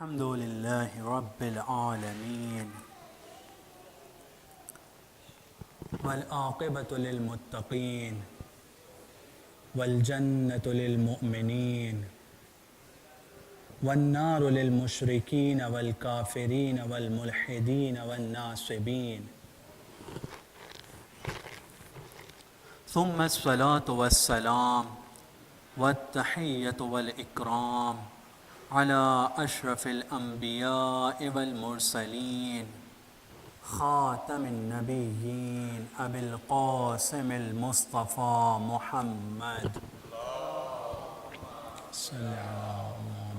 الحمد لله رب العالمين والعاقبة للمتقين والجنة للمؤمنين والنار للمشركين والكافرين والملحدين والناصبين ثم الصلاة والسلام والتحية والإكرام على أشرف الأنبياء والمرسلين خاتم النبيين أبي القاسم المصطفى محمد صلى الله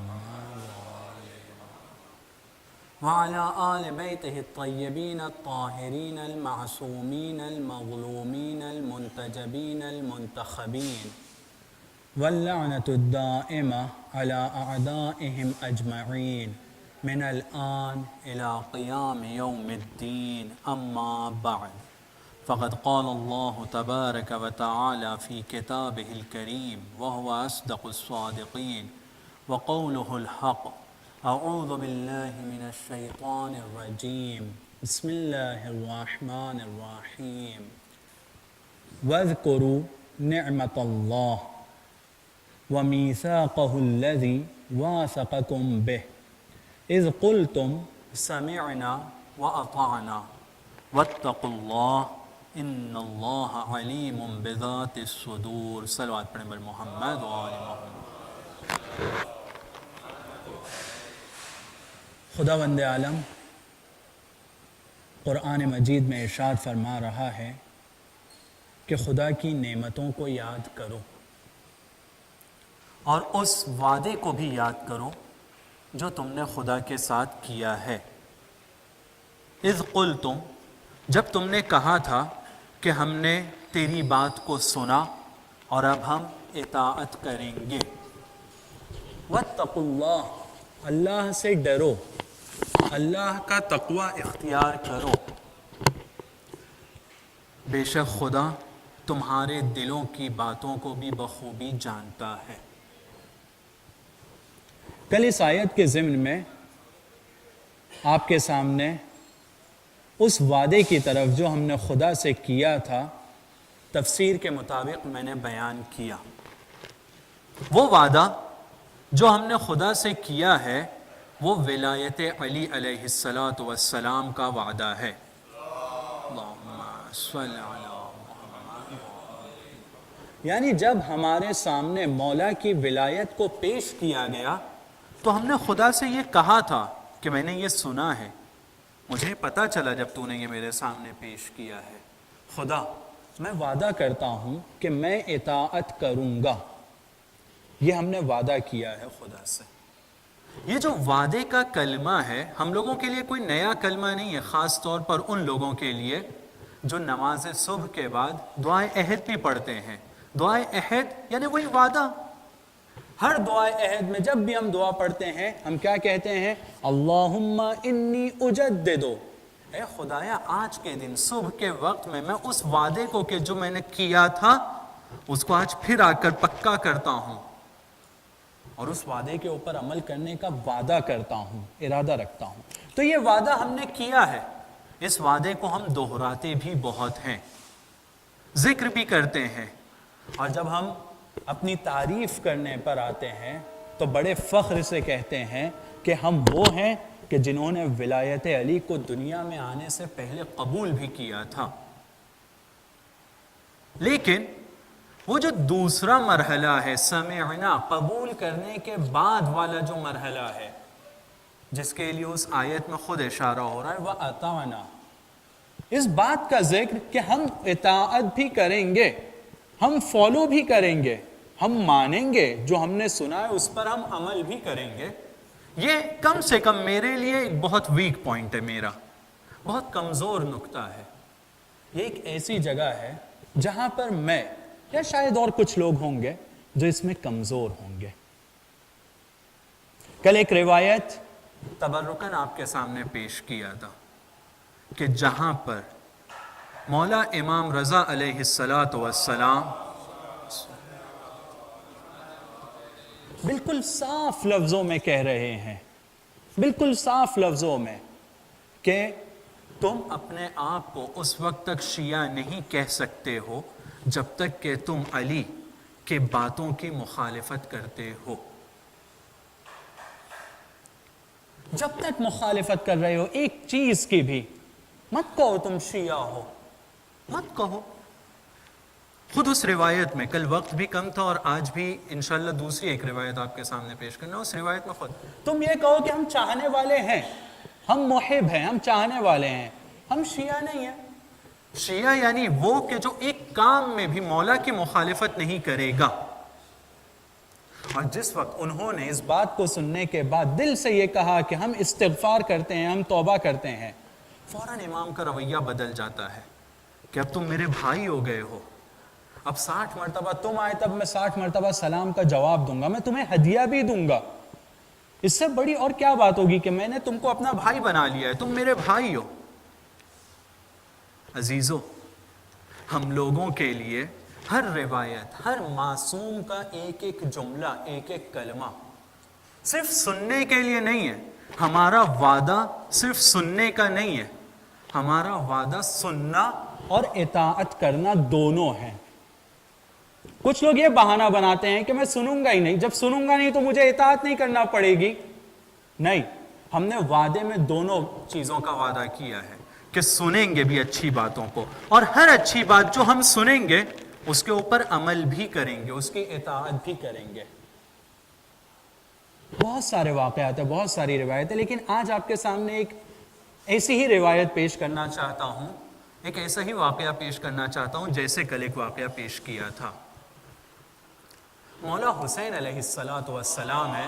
وعلى آل بيته الطيبين الطاهرين المعصومين المظلومين المنتجبين المنتخبين واللعنة الدائمة على أعدائهم أجمعين من الآن إلى قيام يوم الدين. أما بعد، فقد قال الله تبارك وتعالى في كتابه الكريم وهو أصدق الصادقين وقوله الحق: أعوذ بالله من الشيطان الرجيم، بسم الله الرحمن الرحيم. واذكروا نعمة الله وميثاقه الذي واثقكم به إذ قلتم سمعنا وأطعنا واتقوا الله إن الله عليم بذات الصدور. صلوات پڑھیں بر محمد و آل محمد. خداوند عالم قرآن مجید میں ارشاد فرما رہا ہے کہ خدا کی نعمتوں کو یاد کرو اور اس وعدے کو بھی یاد کرو جو تم نے خدا کے ساتھ کیا ہے. اذ قلتم، جب تم نے کہا تھا کہ ہم نے تیری بات کو سنا اور اب ہم اطاعت کریں گے. واتقوا اللہ، اللہ سے ڈرو، اللہ کا تقوی اختیار کرو. بے شک خدا تمہارے دلوں کی باتوں کو بھی بخوبی جانتا ہے. کل اس آیت کے ضمن میں آپ کے سامنے اس وعدے کی طرف جو ہم نے خدا سے کیا تھا تفسیر کے مطابق میں نے بیان کیا. وہ وعدہ جو ہم نے خدا سے کیا ہے وہ ولایت علی علیہ السلام کا وعدہ ہے. اللہم صل علی محمد. یعنی جب ہمارے سامنے مولا کی ولایت کو پیش کیا گیا تو ہم نے خدا سے یہ کہا تھا کہ میں نے یہ سنا ہے، مجھے پتہ چلا جب تو نے یہ میرے سامنے پیش کیا ہے. خدا میں وعدہ کرتا ہوں کہ میں اطاعت کروں گا. یہ ہم نے وعدہ کیا ہے خدا سے. یہ جو وعدے کا کلمہ ہے ہم لوگوں کے لیے کوئی نیا کلمہ نہیں ہے، خاص طور پر ان لوگوں کے لیے جو نماز صبح کے بعد دعائے عہد بھی پڑھتے ہیں. دعائے عہد یعنی وہی وعدہ. ہر دعائے عہد میں جب بھی ہم دعا پڑھتے ہیں ہم کیا کہتے ہیں؟ اللہم انی اجددو، اے خدایا آج کے دن صبح کے وقت میں اس وعدے کو کہ جو میں نے کیا تھا اس کو آج پھر آ کر پکا کرتا ہوں اور اس وعدے کے اوپر عمل کرنے کا وعدہ کرتا ہوں، ارادہ رکھتا ہوں. تو یہ وعدہ ہم نے کیا ہے. اس وعدے کو ہم دہراتے بھی بہت ہیں، ذکر بھی کرتے ہیں، اور جب ہم اپنی تعریف کرنے پر آتے ہیں تو بڑے فخر سے کہتے ہیں کہ ہم وہ ہیں کہ جنہوں نے ولایت علی کو دنیا میں آنے سے پہلے قبول بھی کیا تھا. لیکن وہ جو دوسرا مرحلہ ہے سمعنا، قبول کرنے کے بعد والا جو مرحلہ ہے جس کے لیے اس آیت میں خود اشارہ ہو رہا ہے وَأَطَعْنَا، اس بات کا ذکر کہ ہم اطاعت بھی کریں گے، ہم فالو بھی کریں گے، ہم مانیں گے، جو ہم نے سنا ہے اس پر ہم عمل بھی کریں گے. یہ کم سے کم میرے لیے ایک بہت ویک پوائنٹ ہے، میرا بہت کمزور نقطہ ہے. یہ ایک ایسی جگہ ہے جہاں پر میں یا شاید اور کچھ لوگ ہوں گے جو اس میں کمزور ہوں گے. کل ایک روایت تبرکاً آپ کے سامنے پیش کیا تھا کہ جہاں پر مولا امام رضا علیہ السلام بالکل صاف لفظوں میں کہہ رہے ہیں بالکل صاف لفظوں میں کہ تم اپنے آپ کو اس وقت تک شیعہ نہیں کہہ سکتے ہو جب تک کہ تم علی کے باتوں کی مخالفت کرتے ہو. جب تک مخالفت کر رہے ہو ایک چیز کی بھی مت کہو تم شیعہ ہو, مت کہو. خود اس روایت میں, کل وقت بھی کم تھا اور آج بھی انشاءاللہ دوسری ایک روایت آپ کے سامنے پیش کرنا, اس روایت میں خود تم یہ کہو کہ ہم چاہنے والے ہیں, ہم محب ہیں, ہم چاہنے والے ہیں, ہم شیعہ نہیں ہیں. شیعہ یعنی وہ کہ جو ایک کام میں بھی مولا کی مخالفت نہیں کرے گا. اور جس وقت انہوں نے اس بات کو سننے کے بعد دل سے یہ کہا کہ ہم استغفار کرتے ہیں, ہم توبہ کرتے ہیں, فوراً امام کا رویہ بدل جاتا ہے کہ اب تم میرے بھائی ہو گئے ہو, اب 60 مرتبہ تم آئے تب میں 60 مرتبہ سلام کا جواب دوں گا, میں تمہیں ہدیہ بھی دوں گا. اس سے بڑی اور کیا بات ہوگی کہ میں نے تم کو اپنا بھائی بنا لیا ہے, تم میرے بھائی ہو. عزیزو, ہم لوگوں کے لیے ہر روایت, ہر معصوم کا ایک ایک جملہ, ایک ایک کلمہ صرف سننے کے لیے نہیں ہے. ہمارا وعدہ صرف سننے کا نہیں ہے, ہمارا وعدہ سننا اور اطاعت کرنا دونوں ہے. کچھ لوگ یہ بہانہ بناتے ہیں کہ میں سنوں گا ہی نہیں, جب سنوں گا نہیں تو مجھے اطاعت نہیں کرنا پڑے گی. نہیں, ہم نے وعدے میں دونوں چیزوں کا وعدہ کیا ہے کہ سنیں گے بھی اچھی باتوں کو, اور ہر اچھی بات جو ہم سنیں گے اس کے اوپر عمل بھی کریں گے, اس کی اطاعت بھی کریں گے. بہت سارے واقعات ہیں, بہت ساری روایتیں, لیکن آج آپ کے سامنے ایک ایسی ہی روایت پیش کرنا چاہتا ہوں, ایک ایسا ہی واقعہ پیش کرنا چاہتا ہوں جیسے کل ایک واقعہ پیش کیا تھا. مولا حسین علیہ السلام ہے,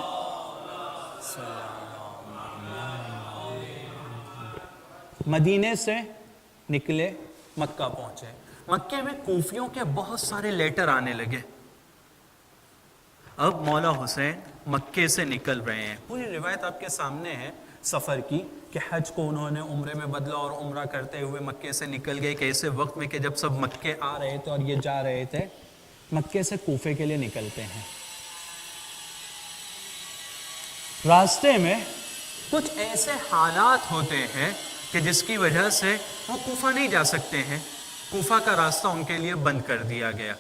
مدینے سے نکلے, مکہ پہنچے. مکے میں کوفیوں کے بہت سارے لیٹر آنے لگے. اب مولا حسین مکے سے نکل رہے ہیں. پوری روایت آپ کے سامنے ہے سفر کی کہ حج کو انہوں نے عمرے میں بدلا اور عمرہ کرتے ہوئے مکے سے نکل گئے. کہ ایسے وقت میں کہ جب سب مکے آ رہے تھے اور یہ جا رہے تھے, مکے سے کوفے کے لیے نکلتے ہیں. راستے میں کچھ ایسے حالات ہوتے ہیں کہ جس کی وجہ سے وہ کوفہ نہیں جا سکتے ہیں. کوفہ کا راستہ ان کے لیے بند کر دیا گیا.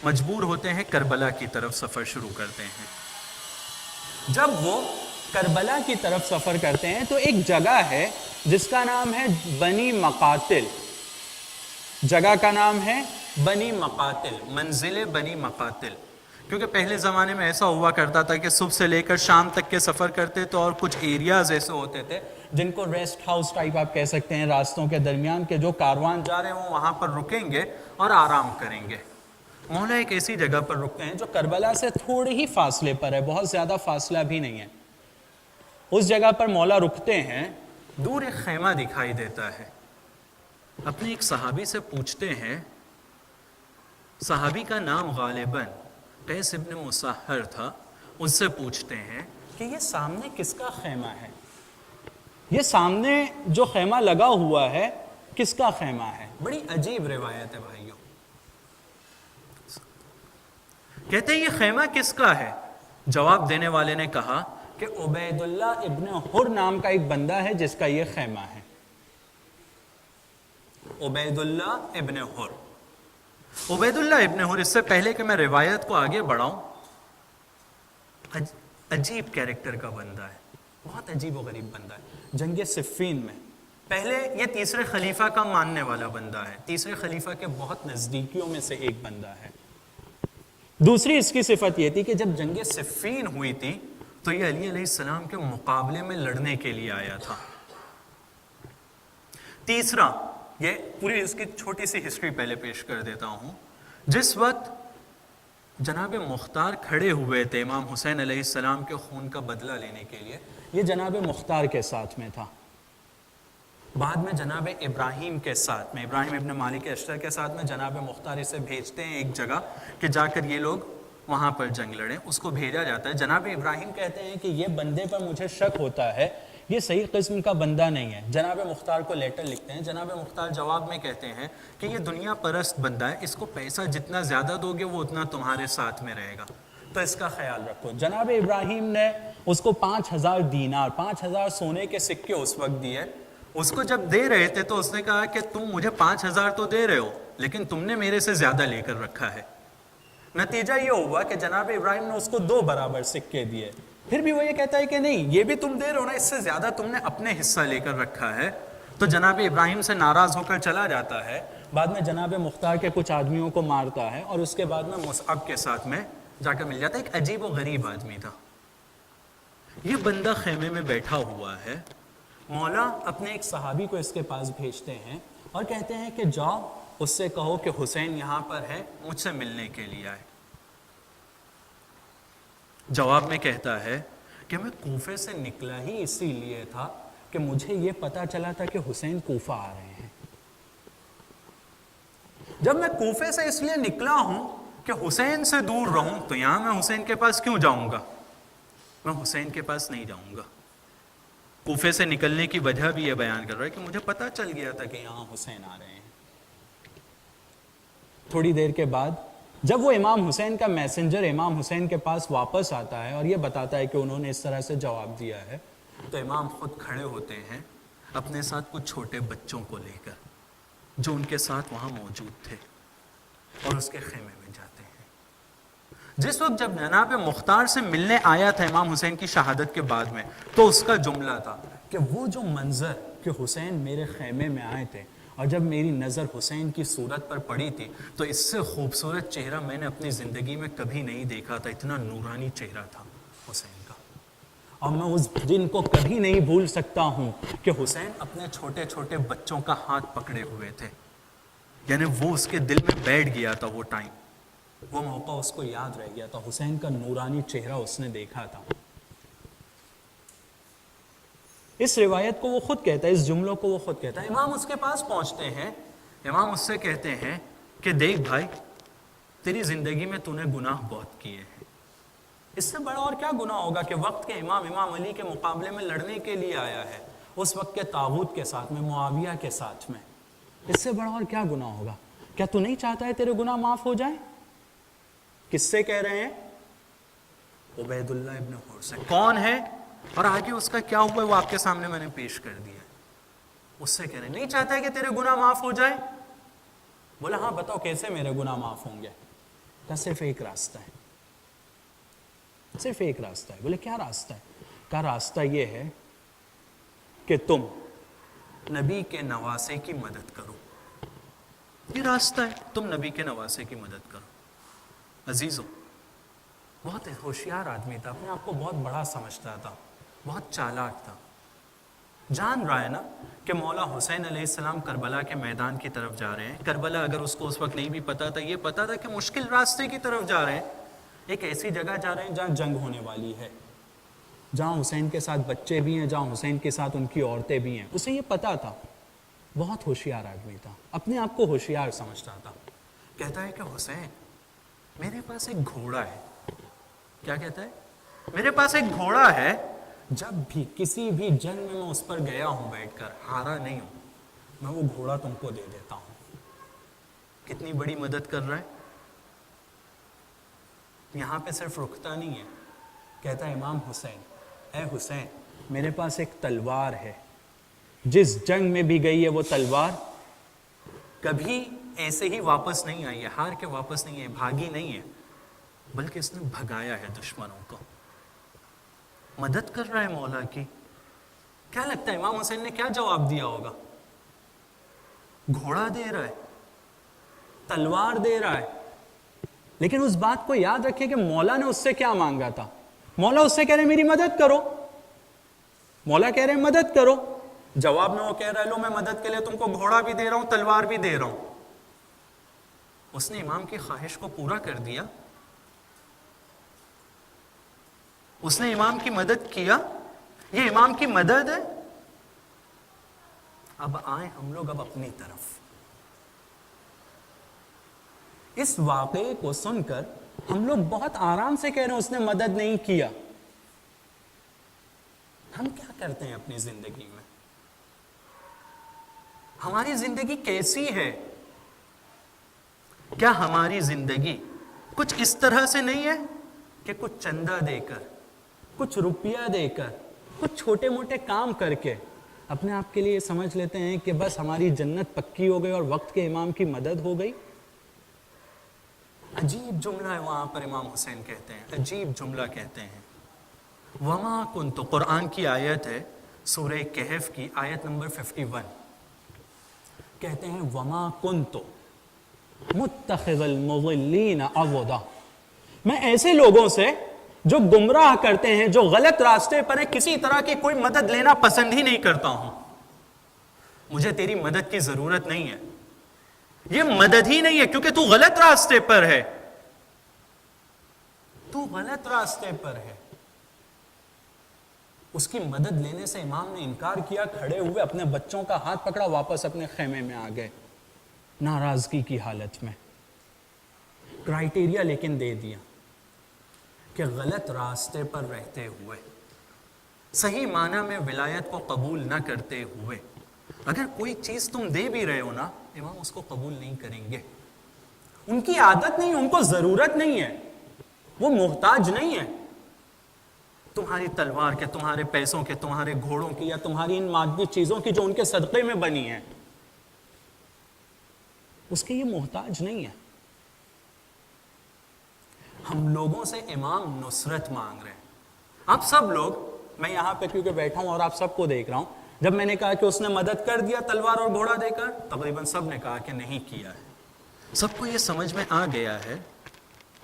مجبور ہوتے ہیں کربلا کی طرف سفر شروع کرتے ہیں. جب وہ کربلا کی طرف سفر کرتے ہیں تو ایک جگہ ہے جس کا نام ہے بنی مقاتل. جگہ کا نام ہے بنی مقاتل, منزل بنی مقاتل. کیونکہ پہلے زمانے میں ایسا ہوا کرتا تھا کہ صبح سے لے کر شام تک کے سفر کرتے تو, اور کچھ ایریاز ایسے ہوتے تھے جن کو ریسٹ ہاؤس ٹائپ آپ کہہ سکتے ہیں, راستوں کے درمیان کے جو کاروان جا رہے ہوں وہاں پر رکیں گے اور آرام کریں گے. مولا ایک ایسی جگہ پر رکتے ہیں جو کربلا سے تھوڑے ہی فاصلے پر ہے, بہت زیادہ فاصلہ بھی نہیں ہے. اس جگہ پر مولا رکتے ہیں, دور ایک خیمہ دکھائی دیتا ہے. اپنے ایک صحابی سے پوچھتے ہیں, صحابی کا نام غالباً قیس ابن مسحر تھا. اس سے پوچھتے ہیں کہ یہ سامنے کس کا خیمہ ہے, یہ سامنے جو خیمہ لگا ہوا ہے کس کا خیمہ ہے. بڑی عجیب روایت ہے بھائیوں. کہتے ہیں یہ خیمہ کس کا ہے. جواب دینے والے نے کہا کہ عبید اللہ ابن حر نام کا ایک بندہ ہے جس کا یہ خیمہ ہے. عبید اللہ ابن حر. عبید اللہ ابن حر, اس سے پہلے کہ میں روایت کو آگے بڑھاؤں, عجیب کیریکٹر کا بندہ ہے, بہت عجیب و غریب بندہ ہے. جنگ صفین میں پہلے یہ تیسرے خلیفہ کا ماننے والا بندہ ہے, تیسرے خلیفہ کے بہت نزدیکیوں میں سے ایک بندہ ہے. دوسری اس کی صفت یہ تھی کہ جب جنگ صفین ہوئی تھی تو یہ علی علیہ السلام کے مقابلے میں لڑنے کے لیے آیا تھا. تیسرا, یہ پوری اس کی چھوٹی سی ہسٹری پہلے پیش کر دیتا ہوں. جس وقت جناب مختار کھڑے ہوئے تھے امام حسین علیہ السلام کے خون کا بدلہ لینے کے لیے, یہ جناب مختار کے ساتھ میں تھا. بعد میں جناب ابراہیم کے ساتھ میں, ابراہیم ابن مالک اشتر کے ساتھ میں جناب مختار اسے بھیجتے ہیں ایک جگہ کہ جا کر یہ لوگ وہاں پر جنگ لڑیں. اس کو بھیجا جاتا ہے. جناب ابراہیم کہتے ہیں کہ یہ بندے پر مجھے شک ہوتا ہے, یہ صحیح قسم کا بندہ نہیں ہے. جناب مختار کو لیٹر لکھتے ہیں. جناب مختار جواب میں کہتے ہیں کہ یہ دنیا پرست بندہ ہے, اس کو پیسہ جتنا زیادہ دو گے وہ اتنا تمہارے ساتھ میں رہے گا. تو اس کا خیال رکھو۔ جناب ابراہیم نے اس کو 5000 دینار، 5000 سونے کے سکے اس وقت دیے۔ اس کو جب دے رہے تھے تو اس نے کہا کہ تم مجھے 5000 تو دے رہے ہو لیکن تم نے میرے سے زیادہ لے کر رکھا ہے۔ نتیجہ یہ ہوا کہ جناب ابراہیم نے اس کو 2 برابر سکے دیے۔ پھر بھی وہ یہ کہتا ہے کہ نہیں، یہ بھی تم دے رہے ہو نا، اس سے زیادہ تم نے اپنے حصہ لے کر رکھا ہے۔ تو جناب ابراہیم سے ناراض ہو کر چلا جاتا ہے۔ بعد میں جناب مختار کے کچھ آدمیوں کو مارتا ہے اور اس کے بعد میں مصعب کے ساتھ میں جا کر مل جاتا ہے۔ ایک عجیب و غریب آدمی تھا یہ بندہ، خیمے میں بیٹھا ہوا ہے۔ مولا اپنے ایک صحابی کو اس کے پاس بھیجتے ہیں اور کہتے ہیں کہ جاؤ اس سے کہو کہ حسین یہاں پر ہے، مجھ سے ملنے کے لیے آئے۔ جواب میں کہتا ہے کہ میں کوفے سے نکلا ہی اسی لیے تھا کہ مجھے یہ پتا چلا تھا کہ حسین کوفہ آ رہے ہیں۔ جب میں کوفے سے اس لیے نکلا ہوں کہ حسین سے دور رہوں تو یہاں میں حسین کے پاس کیوں جاؤں گا؟ میں حسین کے پاس نہیں جاؤں گا۔ کوفے سے نکلنے کی وجہ بھی یہ بیان کر رہا ہے کہ مجھے پتا چل گیا تھا کہ یہاں حسین آ رہے ہیں۔ تھوڑی دیر کے بعد جب وہ امام حسین کا میسنجر امام حسین کے پاس واپس آتا ہے اور یہ بتاتا ہے کہ انہوں نے اس طرح سے جواب دیا ہے، تو امام خود کھڑے ہوتے ہیں اپنے ساتھ کچھ چھوٹے بچوں کو لے کر جو ان کے ساتھ وہاں موجود تھے، اور اس کے خیمے میں جاتے ہیں۔ جس وقت جب جناب مختار سے ملنے آیا تھا امام حسین کی شہادت کے بعد میں، تو اس کا جملہ تھا کہ وہ جو منظر کہ حسین میرے خیمے میں آئے تھے اور جب میری نظر حسین کی صورت پر پڑی تھی تو اس سے خوبصورت چہرہ میں نے اپنی زندگی میں کبھی نہیں دیکھا تھا۔ اتنا نورانی چہرہ تھا حسین کا، اور میں اس دن کو کبھی نہیں بھول سکتا ہوں کہ حسین اپنے چھوٹے چھوٹے بچوں کا ہاتھ پکڑے ہوئے تھے۔ یعنی وہ اس کے دل میں بیٹھ گیا تھا، وہ ٹائم، وہ موقع اس کو یاد رہ گیا تھا، حسین کا نورانی چہرہ اس نے دیکھا تھا۔ اس روایت کو وہ خود کہتا ہے، اس جملوں کو وہ خود کہتا ہے۔ امام اس کے پاس پہنچتے ہیں، امام اس سے کہتے ہیں کہ دیکھ بھائی، تیری زندگی میں تو نے گناہ بہت کیے ہیں، اس سے بڑا اور کیا گناہ ہوگا کہ وقت کے امام علی کے مقابلے میں لڑنے کے لیے آیا ہے، اس وقت کے طاغوت کے ساتھ میں، معاویہ کے ساتھ میں، اس سے بڑا اور کیا گناہ ہوگا؟ کیا تو نہیں چاہتا ہے تیرے گناہ معاف ہو جائیں؟ کس سے کہہ رہے ہیں؟ عبید اللہ ابن حر سے۔ کون ہے اور آگے اس کا کیا ہوا ہے وہ آپ کے سامنے میں نے پیش کر دیا۔ اس سے کہہ رہے ہیں نہیں چاہتا ہے کہ تیرے گناہ معاف ہو جائے؟ بولا ہاں بتاؤ کیسے میرے گناہ معاف ہوں گے؟ کہا صرف ایک راستہ ہے، صرف ایک راستہ ہے۔ بولے کیا راستہ ہے؟ کہا راستہ یہ ہے کہ تم نبی کے نواسے کی مدد کرو، یہ راستہ ہے، تم نبی کے نواسے کی مدد کرو۔ عزیزو، بہت ہوشیار آدمی تھا، اپنے آپ کو بہت بڑا سمجھتا تھا، بہت چالاک تھا، جان رہا ہے نا کہ مولا حسین علیہ السلام کربلا کے میدان کی طرف جا رہے ہیں۔ کربلا اگر اس کو اس وقت نہیں بھی پتا تھا، یہ پتا تھا کہ مشکل راستے کی طرف جا رہے ہیں، ایک ایسی جگہ جا رہے ہیں جہاں جنگ ہونے والی ہے، جہاں حسین کے ساتھ بچے بھی ہیں، جہاں حسین کے ساتھ ان کی عورتیں بھی ہیں۔ اسے یہ پتا تھا، بہت ہوشیار آدمی تھا، اپنے آپ کو ہوشیار سمجھتا تھا۔ کہتا ہے کہ حسین میرے پاس ایک گھوڑا ہے۔ کیا کہتا ہے؟ میرے پاس ایک گھوڑا ہے، جب بھی کسی بھی جنگ میں اس پر گیا ہوں بیٹھ کر، ہارا نہیں ہوں، میں وہ گھوڑا تم کو دے دیتا ہوں۔ کتنی بڑی مدد کر رہا ہے۔ یہاں پہ صرف رکتا نہیں ہے، کہتا ہے امام حسین، اے حسین میرے پاس ایک تلوار ہے، جس جنگ میں بھی گئی ہے وہ تلوار کبھی ایسے ہی واپس نہیں آئی ہے، ہار کے واپس نہیں ہے، بھاگی نہیں ہے، بلکہ اس نے بھگایا ہے دشمنوں کو۔ مدد کر رہا ہے مولا کی۔ کیا لگتا ہے امام حسین نے کیا جواب دیا ہوگا؟ گھوڑا دے رہا ہے، تلوار دے رہا ہے، لیکن اس بات کو یاد رکھیں کہ مولا نے اس سے کیا مانگا تھا۔ مولا اس سے کہہ رہے میری مدد کرو، مولا کہہ رہے ہیں مدد کرو، جواب میں وہ کہہ رہا ہے لو میں مدد کے لیے تم کو گھوڑا بھی دے رہا ہوں، تلوار بھی دے رہا ہوں۔ اس نے امام کی خواہش کو پورا کر دیا، اس نے امام کی مدد کیا، یہ امام کی مدد ہے۔ اب آئیں ہم لوگ اب اپنی طرف۔ اس واقعے کو سن کر ہم لوگ بہت آرام سے کہہ رہے ہیں اس نے مدد نہیں کیا۔ ہم کیا کرتے ہیں اپنی زندگی میں؟ ہماری زندگی کیسی ہے؟ کیا ہماری زندگی کچھ اس طرح سے نہیں ہے کہ کچھ چندہ دے کر، کچھ روپیہ دے کر، کچھ چھوٹے موٹے کام کر کے اپنے آپ کے لیے سمجھ لیتے ہیں کہ بس ہماری جنت پکی ہو گئی اور وقت کے امام کی مدد ہو گئی؟ عجیب جملہ ہے وہاں پر امام حسین کہتے ہیں، عجیب جملہ کہتے ہیں، وما کنت، قرآن کی آیت ہے سورہ کہف کی آیت نمبر 51، کہتے ہیں وما کنت متخذ المضلین عضدا، میں ایسے لوگوں سے جو گمراہ کرتے ہیں، جو غلط راستے پر ہیں، کسی طرح کی کوئی مدد لینا پسند ہی نہیں کرتا ہوں. مجھے تیری مدد کی ضرورت نہیں ہے، یہ مدد ہی نہیں ہے کیونکہ تو غلط راستے پر ہے، تو غلط راستے پر ہے. اس کی مدد لینے سے امام نے انکار کیا، کھڑے ہوئے اپنے بچوں کا ہاتھ پکڑا، واپس اپنے خیمے میں آ گئے ناراضگی کی حالت میں. کرائیٹیریا لیکن دے دیا کہ غلط راستے پر رہتے ہوئے، صحیح معنی میں ولایت کو قبول نہ کرتے ہوئے، اگر کوئی چیز تم دے بھی رہے ہو نا، امام اس کو قبول نہیں کریں گے. ان کی عادت نہیں، ان کو ضرورت نہیں ہے، وہ محتاج نہیں ہے تمہاری تلوار کے، تمہارے پیسوں کے، تمہارے گھوڑوں کی، یا تمہاری ان مادی چیزوں کی جو ان کے صدقے میں بنی ہیں، اس کے یہ محتاج نہیں ہے. ہم لوگوں سے امام نصرت مانگ رہے ہیں. آپ سب لوگ، میں یہاں پہ کیونکہ بیٹھا ہوں اور آپ سب کو دیکھ رہا ہوں، جب میں نے کہا کہ اس نے مدد کر دیا تلوار اور گھوڑا دے کر، تقریباً سب نے کہا کہ نہیں کیا ہے. سب کو یہ سمجھ میں آ گیا ہے،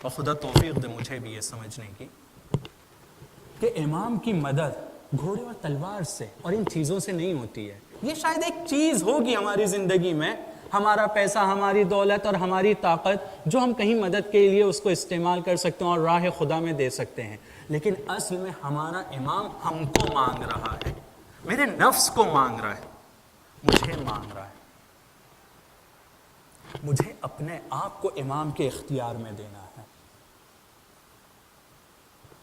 اور خدا توفیق دے مجھے بھی یہ سمجھنے کی، کہ امام کی مدد گھوڑے اور تلوار سے اور ان چیزوں سے نہیں ہوتی ہے. یہ شاید ایک چیز ہوگی ہماری زندگی میں، ہمارا پیسہ، ہماری دولت اور ہماری طاقت، جو ہم کہیں مدد کے لیے اس کو استعمال کر سکتے ہیں اور راہ خدا میں دے سکتے ہیں. لیکن اصل میں ہمارا امام ہم کو مانگ رہا ہے، میرے نفس کو مانگ رہا ہے، مجھے مانگ رہا ہے. مجھے اپنے آپ کو امام کے اختیار میں دینا ہے.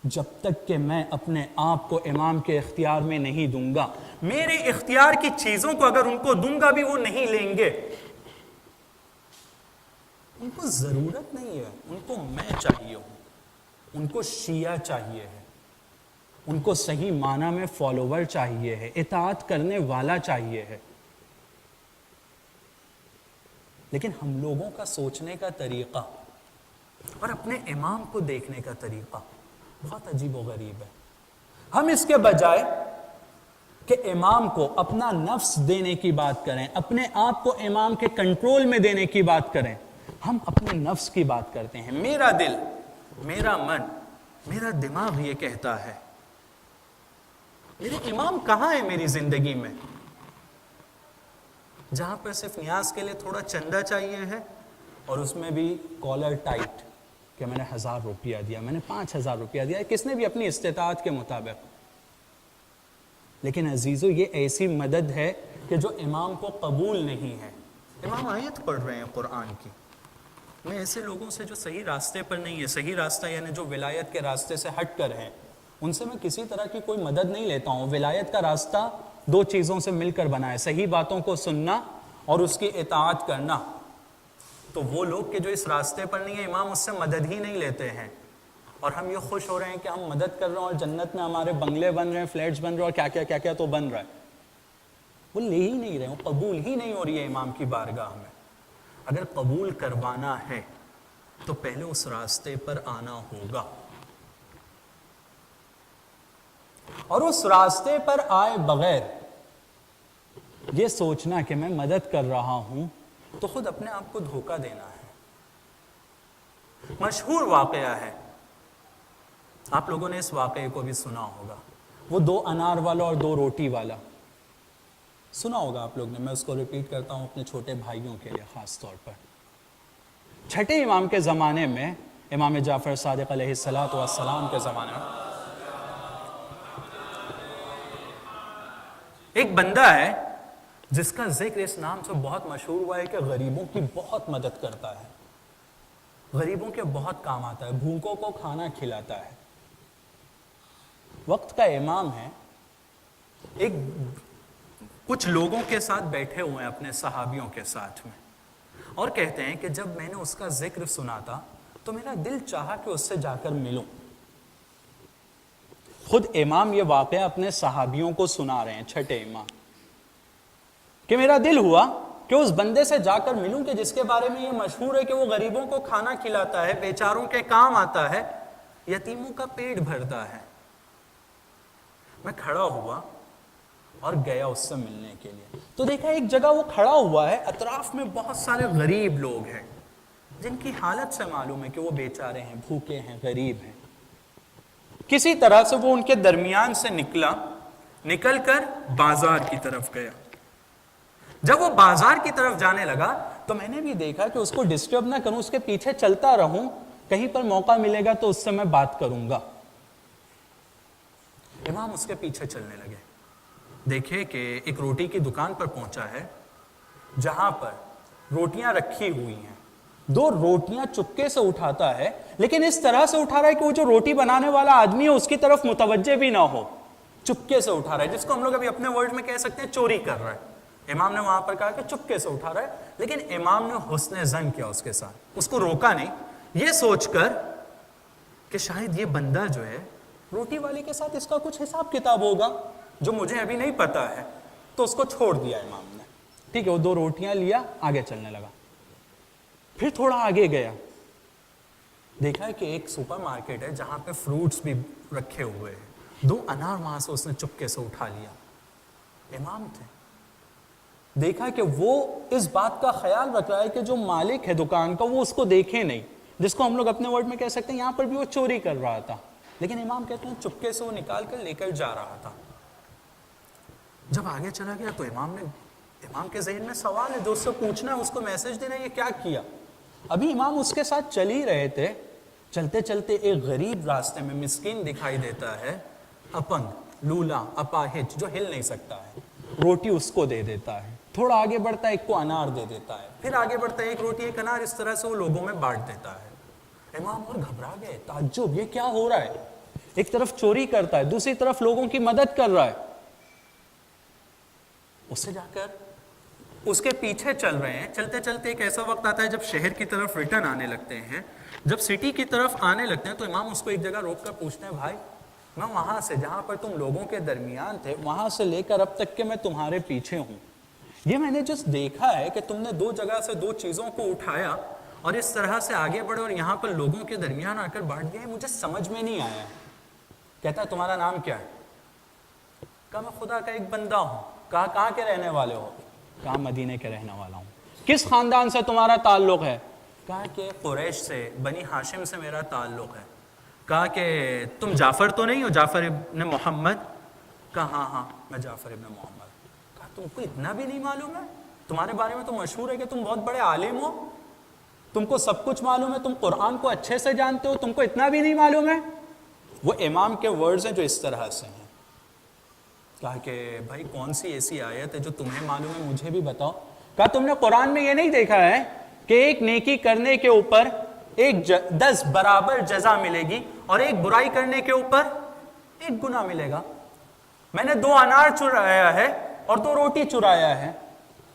جب تک کہ میں اپنے آپ کو امام کے اختیار میں نہیں دوں گا، میرے اختیار کی چیزوں کو اگر ان کو دوں گا بھی وہ نہیں لیں گے. ان کو ضرورت نہیں ہے، ان کو میں چاہیے ہوں، ان کو شیعہ چاہیے ہے، ان کو صحیح معنی میں فالوور چاہیے ہے، اطاعت کرنے والا چاہیے ہے. لیکن ہم لوگوں کا سوچنے کا طریقہ اور اپنے امام کو دیکھنے کا طریقہ بہت عجیب و غریب ہے. ہم اس کے بجائے کہ امام کو اپنا نفس دینے کی بات کریں، اپنے آپ کو امام کے کنٹرول میں دینے کی بات کریں، ہم اپنے نفس کی بات کرتے ہیں. میرا دل، میرا من، میرا دماغ یہ کہتا ہے میرے امام کہاں ہے میری زندگی میں؟ جہاں پر صرف نیاز کے لیے تھوڑا چندہ چاہیے ہے، اور اس میں بھی کالر ٹائٹ کہ میں نے 1000 روپیہ دیا، میں نے 5000 روپیہ دیا، کس نے بھی اپنی استطاعت کے مطابق. لیکن عزیزو، یہ ایسی مدد ہے کہ جو امام کو قبول نہیں ہے. امام آیت پڑھ رہے ہیں قرآن کی. میں ایسے لوگوں سے جو صحیح راستے پر نہیں ہے، صحیح راستہ یعنی جو ولایت کے راستے سے ہٹ کر ہیں، ان سے میں کسی طرح کی کوئی مدد نہیں لیتا ہوں. ولایت کا راستہ 2 چیزوں سے مل کر بنا ہے، صحیح باتوں کو سننا اور اس کی اطاعت کرنا. تو وہ لوگ کہ جو اس راستے پر نہیں ہے، امام اس سے مدد ہی نہیں لیتے ہیں، اور ہم یہ خوش ہو رہے ہیں کہ ہم مدد کر رہے ہیں اور جنت میں ہمارے بنگلے بن رہے ہیں، فلیٹس بن رہے ہیں، اور کیا کیا تو بن رہا ہے. وہ لے ہی نہیں رہے، وہ قبول ہی نہیں ہو رہی ہے امام کی بارگاہ میں. اگر قبول کروانا ہے تو پہلے اس راستے پر آنا ہوگا، اور اس راستے پر آئے بغیر یہ سوچنا کہ میں مدد کر رہا ہوں تو خود اپنے آپ کو دھوکہ دینا ہے. مشہور واقعہ ہے، آپ لوگوں نے اس واقعے کو بھی سنا ہوگا، وہ 2 انار والا اور 2 روٹی والا. سنا ہوگا آپ لوگ نے، میں اس کو ریپیٹ کرتا ہوں اپنے چھوٹے بھائیوں کے لیے خاص طور پر. چھٹے امام کے زمانے میں، امام جعفر صادق علیہ السلام کے زمانے میں، ایک بندہ ہے جس کا ذکر اس نام سے بہت مشہور ہوا ہے کہ غریبوں کی بہت مدد کرتا ہے، غریبوں کے بہت کام آتا ہے، بھوکوں کو کھانا کھلاتا ہے. وقت کا امام ہے، ایک کچھ لوگوں کے ساتھ بیٹھے ہوئے ہیں اپنے صحابیوں کے ساتھ میں، اور کہتے ہیں کہ جب میں نے اس کا ذکر سنا تھا تو میرا دل چاہا کہ اس سے جا کر ملوں. خود امام یہ واقعہ اپنے صحابیوں کو سنا رہے ہیں، چھٹے امام، کہ میرا دل ہوا کہ اس بندے سے جا کر ملوں کہ جس کے بارے میں یہ مشہور ہے کہ وہ غریبوں کو کھانا کھلاتا ہے، بیچاروں کے کام آتا ہے، یتیموں کا پیٹ بھرتا ہے۔ میں کھڑا ہوا اور گیا اس سے ملنے کے لیے، تو دیکھا ایک جگہ وہ کھڑا ہوا ہے، اطراف میں بہت سارے غریب لوگ ہیں جن کی حالت سے معلوم ہے کہ وہ بیچارے ہیں، بھوکے ہیں، غریب ہیں۔ کسی طرح سے وہ ان کے درمیان سے نکل کر بازار کی طرف گیا۔ جب وہ بازار کی طرف جانے لگا تو میں نے بھی دیکھا کہ اس کو ڈسٹرب نہ کروں، اس کے پیچھے چلتا رہوں، کہیں پر موقع ملے گا تو اس سے میں بات کروں گا۔ امام اس کے پیچھے چلنے لگے، دیکھے کہ ایک روٹی کی دکان پر پہنچا ہے جہاں پر روٹیاں رکھی ہوئی ہیں، 2 روٹیاں چپکے سے اٹھاتا ہے، لیکن اس طرح سے اٹھا رہا ہے کہ وہ جو روٹی بنانے والا آدمی ہے اس کی طرف متوجہ بھی نہ ہو، چپکے سے اٹھا رہا ہے، جس کو ہم لوگ ابھی اپنے ورڈ میں کہہ سکتے ہیں چوری کر رہا ہے۔ امام نے وہاں پر کہا کہ چپکے سے اٹھا رہا ہے، لیکن امام نے حسن ظن کیا اس کے ساتھ، اس کو روکا نہیں، یہ سوچ کر کہ شاید یہ بندہ جو ہے روٹی والے کے ساتھ اس کا کچھ حساب کتاب ہوگا جو مجھے ابھی نہیں پتا ہے، تو اس کو چھوڑ دیا امام نے۔ ٹھیک ہے، وہ 2 روٹیاں لیا، آگے چلنے لگا۔ پھر تھوڑا آگے گیا، دیکھا کہ ایک سپر مارکیٹ ہے جہاں پہ فروٹس بھی رکھے ہوئے ہیں، 2 انار وہاں سے اس نے چپکے سے اٹھا لیا۔ امام تھے، دیکھا کہ وہ اس بات کا خیال رکھ رہا ہے کہ جو مالک ہے دکان کا وہ اس کو دیکھے نہیں، جس کو ہم لوگ اپنے ورڈ میں کہہ سکتے ہیں یہاں پر بھی وہ چوری کر رہا تھا، لیکن امام کہتے ہیں چپکے سے وہ نکال کر لے کر جا رہا تھا۔ جب آگے چلا گیا تو امام کے ذہن میں سوال ہے، جو اس سے پوچھنا ہے، اس کو میسج دینا ہے، یہ کیا کیا؟ ابھی امام اس کے ساتھ چل ہی رہے تھے، چلتے چلتے ایک غریب راستے میں مسکین دکھائی دیتا ہے، اپنگ، لولا، اپاہج، جو ہل نہیں سکتا ہے، روٹی اس کو دے دیتا ہے۔ تھوڑا آگے بڑھتا ہے، ایک کو انار دے دیتا ہے، پھر آگے بڑھتا ہے، ایک روٹی ایک انار، اس طرح سے وہ لوگوں میں بانٹ دیتا ہے۔ امام اور گھبرا گئے، تعجب، یہ کیا ہو رہا ہے؟ ایک طرف چوری کرتا ہے، دوسری طرف لوگوں کی مدد کر رہا ہے۔ اس سے جا کر اس کے پیچھے چل رہے ہیں، چلتے چلتے ایک ایسا وقت آتا ہے جب شہر کی طرف ریٹرن آنے لگتے ہیں، جب سٹی کی طرف آنے لگتے ہیں تو امام اس کو ایک جگہ روک کر پوچھتے ہیں، بھائی میں وہاں سے جہاں پر تم لوگوں کے درمیان تھے وہاں سے لے کر اب تک کہ میں تمہارے پیچھے ہوں، یہ میں نے جس دیکھا ہے کہ تم نے 2 جگہ سے 2 چیزوں کو اٹھایا اور اس طرح سے آگے بڑھے اور یہاں پر لوگوں کے درمیان آ کر بانٹ دیا، مجھے سمجھ میں نہیں آیا۔ کہتا ہے تمہارا نام کیا ہے؟ کہا میں خدا کا ایک بندہ ہوں۔ کہا کہاں کے رہنے والے ہو؟ کہا مدینے کے رہنے والا ہوں۔ کس خاندان سے تمہارا تعلق ہے؟ کہا کہ قریش سے، بنی ہاشم سے میرا تعلق ہے۔ کہا کہ تم جعفر تو نہیں ہو، جعفر ابن محمد؟ کہا ہاں ہاں میں جعفر ابن محمد۔ کہا تم کو اتنا بھی نہیں معلوم ہے؟ تمہارے بارے میں تو مشہور ہے کہ تم بہت بڑے عالم ہو، تم کو سب کچھ معلوم ہے، تم قرآن کو اچھے سے جانتے ہو، تم کو اتنا بھی نہیں معلوم ہے؟ وہ امام کے ورڈز ہیں جو اس طرح سے ہیں۔ کہا کہ بھائی کون سی ایسی آیت ہے جو تمہیں معلوم ہے، مجھے بھی بتاؤ۔ کہا تم نے قرآن میں یہ نہیں دیکھا ہے کہ ایک نیکی کرنے کے اوپر 10 برابر جزا ملے گی اور ایک برائی کرنے کے اوپر 1 گناہ ملے گا؟ میں نے 2 انار چرایا ہے اور 2 روٹی چرایا ہے،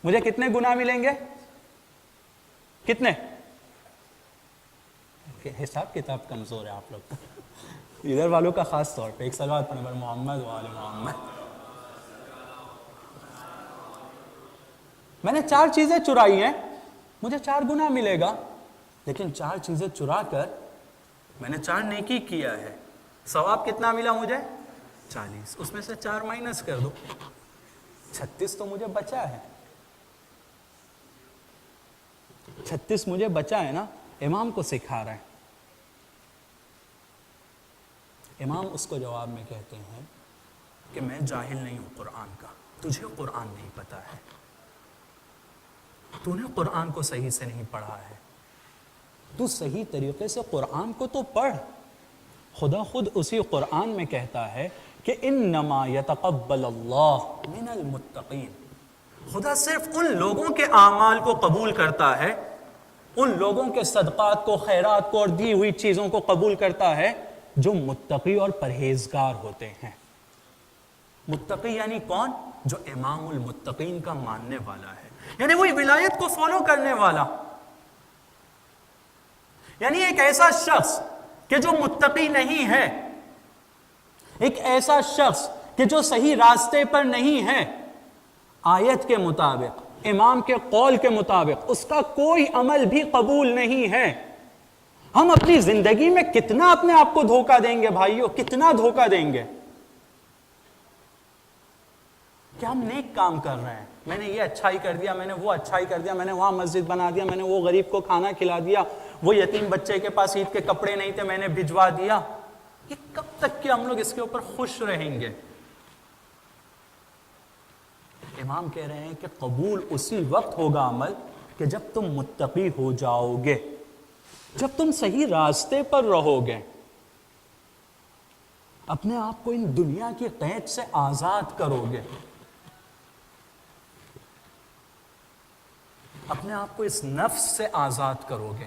مجھے کتنے گناہ ملیں گے؟ کتنے؟ حساب کتاب کمزور ہے آپ لوگ ادھر والوں کا، خاص طور پہ ایک صلوات پڑھنے پر محمد و آل محمد۔ میں نے 4 چیزیں چرائی ہیں، مجھے 4 گناہ ملے گا، لیکن 4 چیزیں چرا کر میں نے 4 نیکی کیا ہے، ثواب کتنا ملا مجھے؟ 40۔ اس میں سے 4 مائنس کر دو، 36 تو مجھے بچا ہے، 36 مجھے بچا ہے نا۔ امام کو سکھا رہا ہے۔ امام اس کو جواب میں کہتے ہیں کہ میں جاہل نہیں ہوں قرآن کا، تجھے قرآن نہیں پتا ہے، تو نے قرآن کو صحیح سے نہیں پڑھا ہے، تو صحیح طریقے سے قرآن کو تو پڑھ۔ خدا خود اسی قرآن میں کہتا ہے کہ انما یتقبل اللہ من المتقین، خدا صرف ان لوگوں کے اعمال کو قبول کرتا ہے، ان لوگوں کے صدقات کو، خیرات کو اور دی ہوئی چیزوں کو قبول کرتا ہے جو متقی اور پرہیزگار ہوتے ہیں۔ متقی یعنی کون؟ جو امام المتقین کا ماننے والا ہے، یعنی وہی ولایت کو فالو کرنے والا، یعنی ایک ایسا شخص کہ جو متقی نہیں ہے ایک ایسا شخص کہ جو صحیح راستے پر نہیں ہے، آیت کے مطابق، امام کے قول کے مطابق اس کا کوئی عمل بھی قبول نہیں ہے۔ ہم اپنی زندگی میں کتنا اپنے آپ کو دھوکہ دیں گے بھائیو، کتنا دھوکہ دیں گے کہ ہم نیک کام کر رہے ہیں، میں نے یہ اچھائی کر دیا، میں نے وہ اچھائی کر دیا، میں نے وہاں مسجد بنا دیا، میں نے وہ غریب کو کھانا کھلا دیا، وہ یتیم بچے کے پاس عید کے کپڑے نہیں تھے میں نے بھجوا دیا۔ یہ کب تک کہ ہم لوگ اس کے اوپر خوش رہیں گے؟ امام کہہ رہے ہیں کہ قبول اسی وقت ہوگا عمل کہ جب تم متقی ہو جاؤ گے، جب تم صحیح راستے پر رہو گے، اپنے آپ کو ان دنیا کی قید سے آزاد کرو گے، اپنے آپ کو اس نفس سے آزاد کرو گے،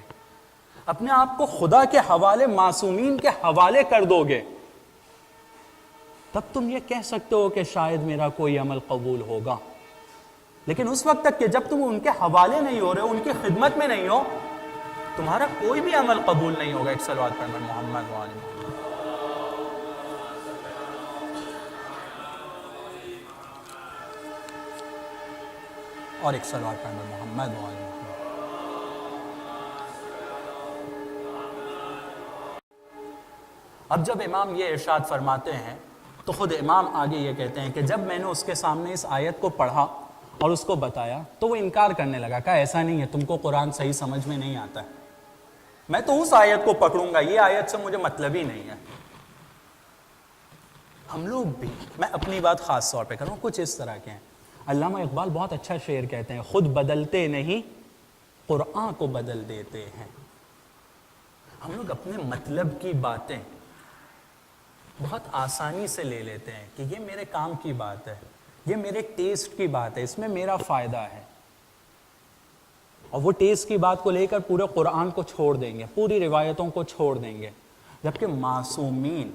اپنے آپ کو خدا کے حوالے، معصومین کے حوالے کر دو گے، تب تم یہ کہہ سکتے ہو کہ شاید میرا کوئی عمل قبول ہوگا۔ لیکن اس وقت تک کہ جب تم ان کے حوالے نہیں ہو رہے ہو، ان کی خدمت میں نہیں ہو، تمہارا کوئی بھی عمل قبول نہیں ہوگا۔ ایک صلوات پڑھیں محمد و آل محمد۔ اور ایک صلوات پڑھیں محمد و آل محمد۔ اب جب امام یہ ارشاد فرماتے ہیں تو خود امام آگے یہ کہتے ہیں کہ جب میں نے اس کے سامنے اس آیت کو پڑھا اور اس کو بتایا تو وہ انکار کرنے لگا، کہا ایسا نہیں ہے، تم کو قرآن صحیح سمجھ میں نہیں آتا ہے، میں تو اس آیت کو پکڑوں گا، یہ آیت سے مجھے مطلب ہی نہیں ہے۔ ہم لوگ بھی، میں اپنی بات خاص طور پہ کروں، کچھ اس طرح کے ہیں۔ علامہ اقبال بہت اچھا شعر کہتے ہیں، خود بدلتے نہیں قرآن کو بدل دیتے ہیں۔ ہم لوگ اپنے مطلب کی باتیں بہت آسانی سے لے لیتے ہیں کہ یہ میرے کام کی بات ہے، یہ میرے ٹیسٹ کی بات ہے، اس میں میرا فائدہ ہے، اور وہ ٹیسٹ کی بات کو لے کر پورے قرآن کو چھوڑ دیں گے، پوری روایتوں کو چھوڑ دیں گے۔ جبکہ معصومین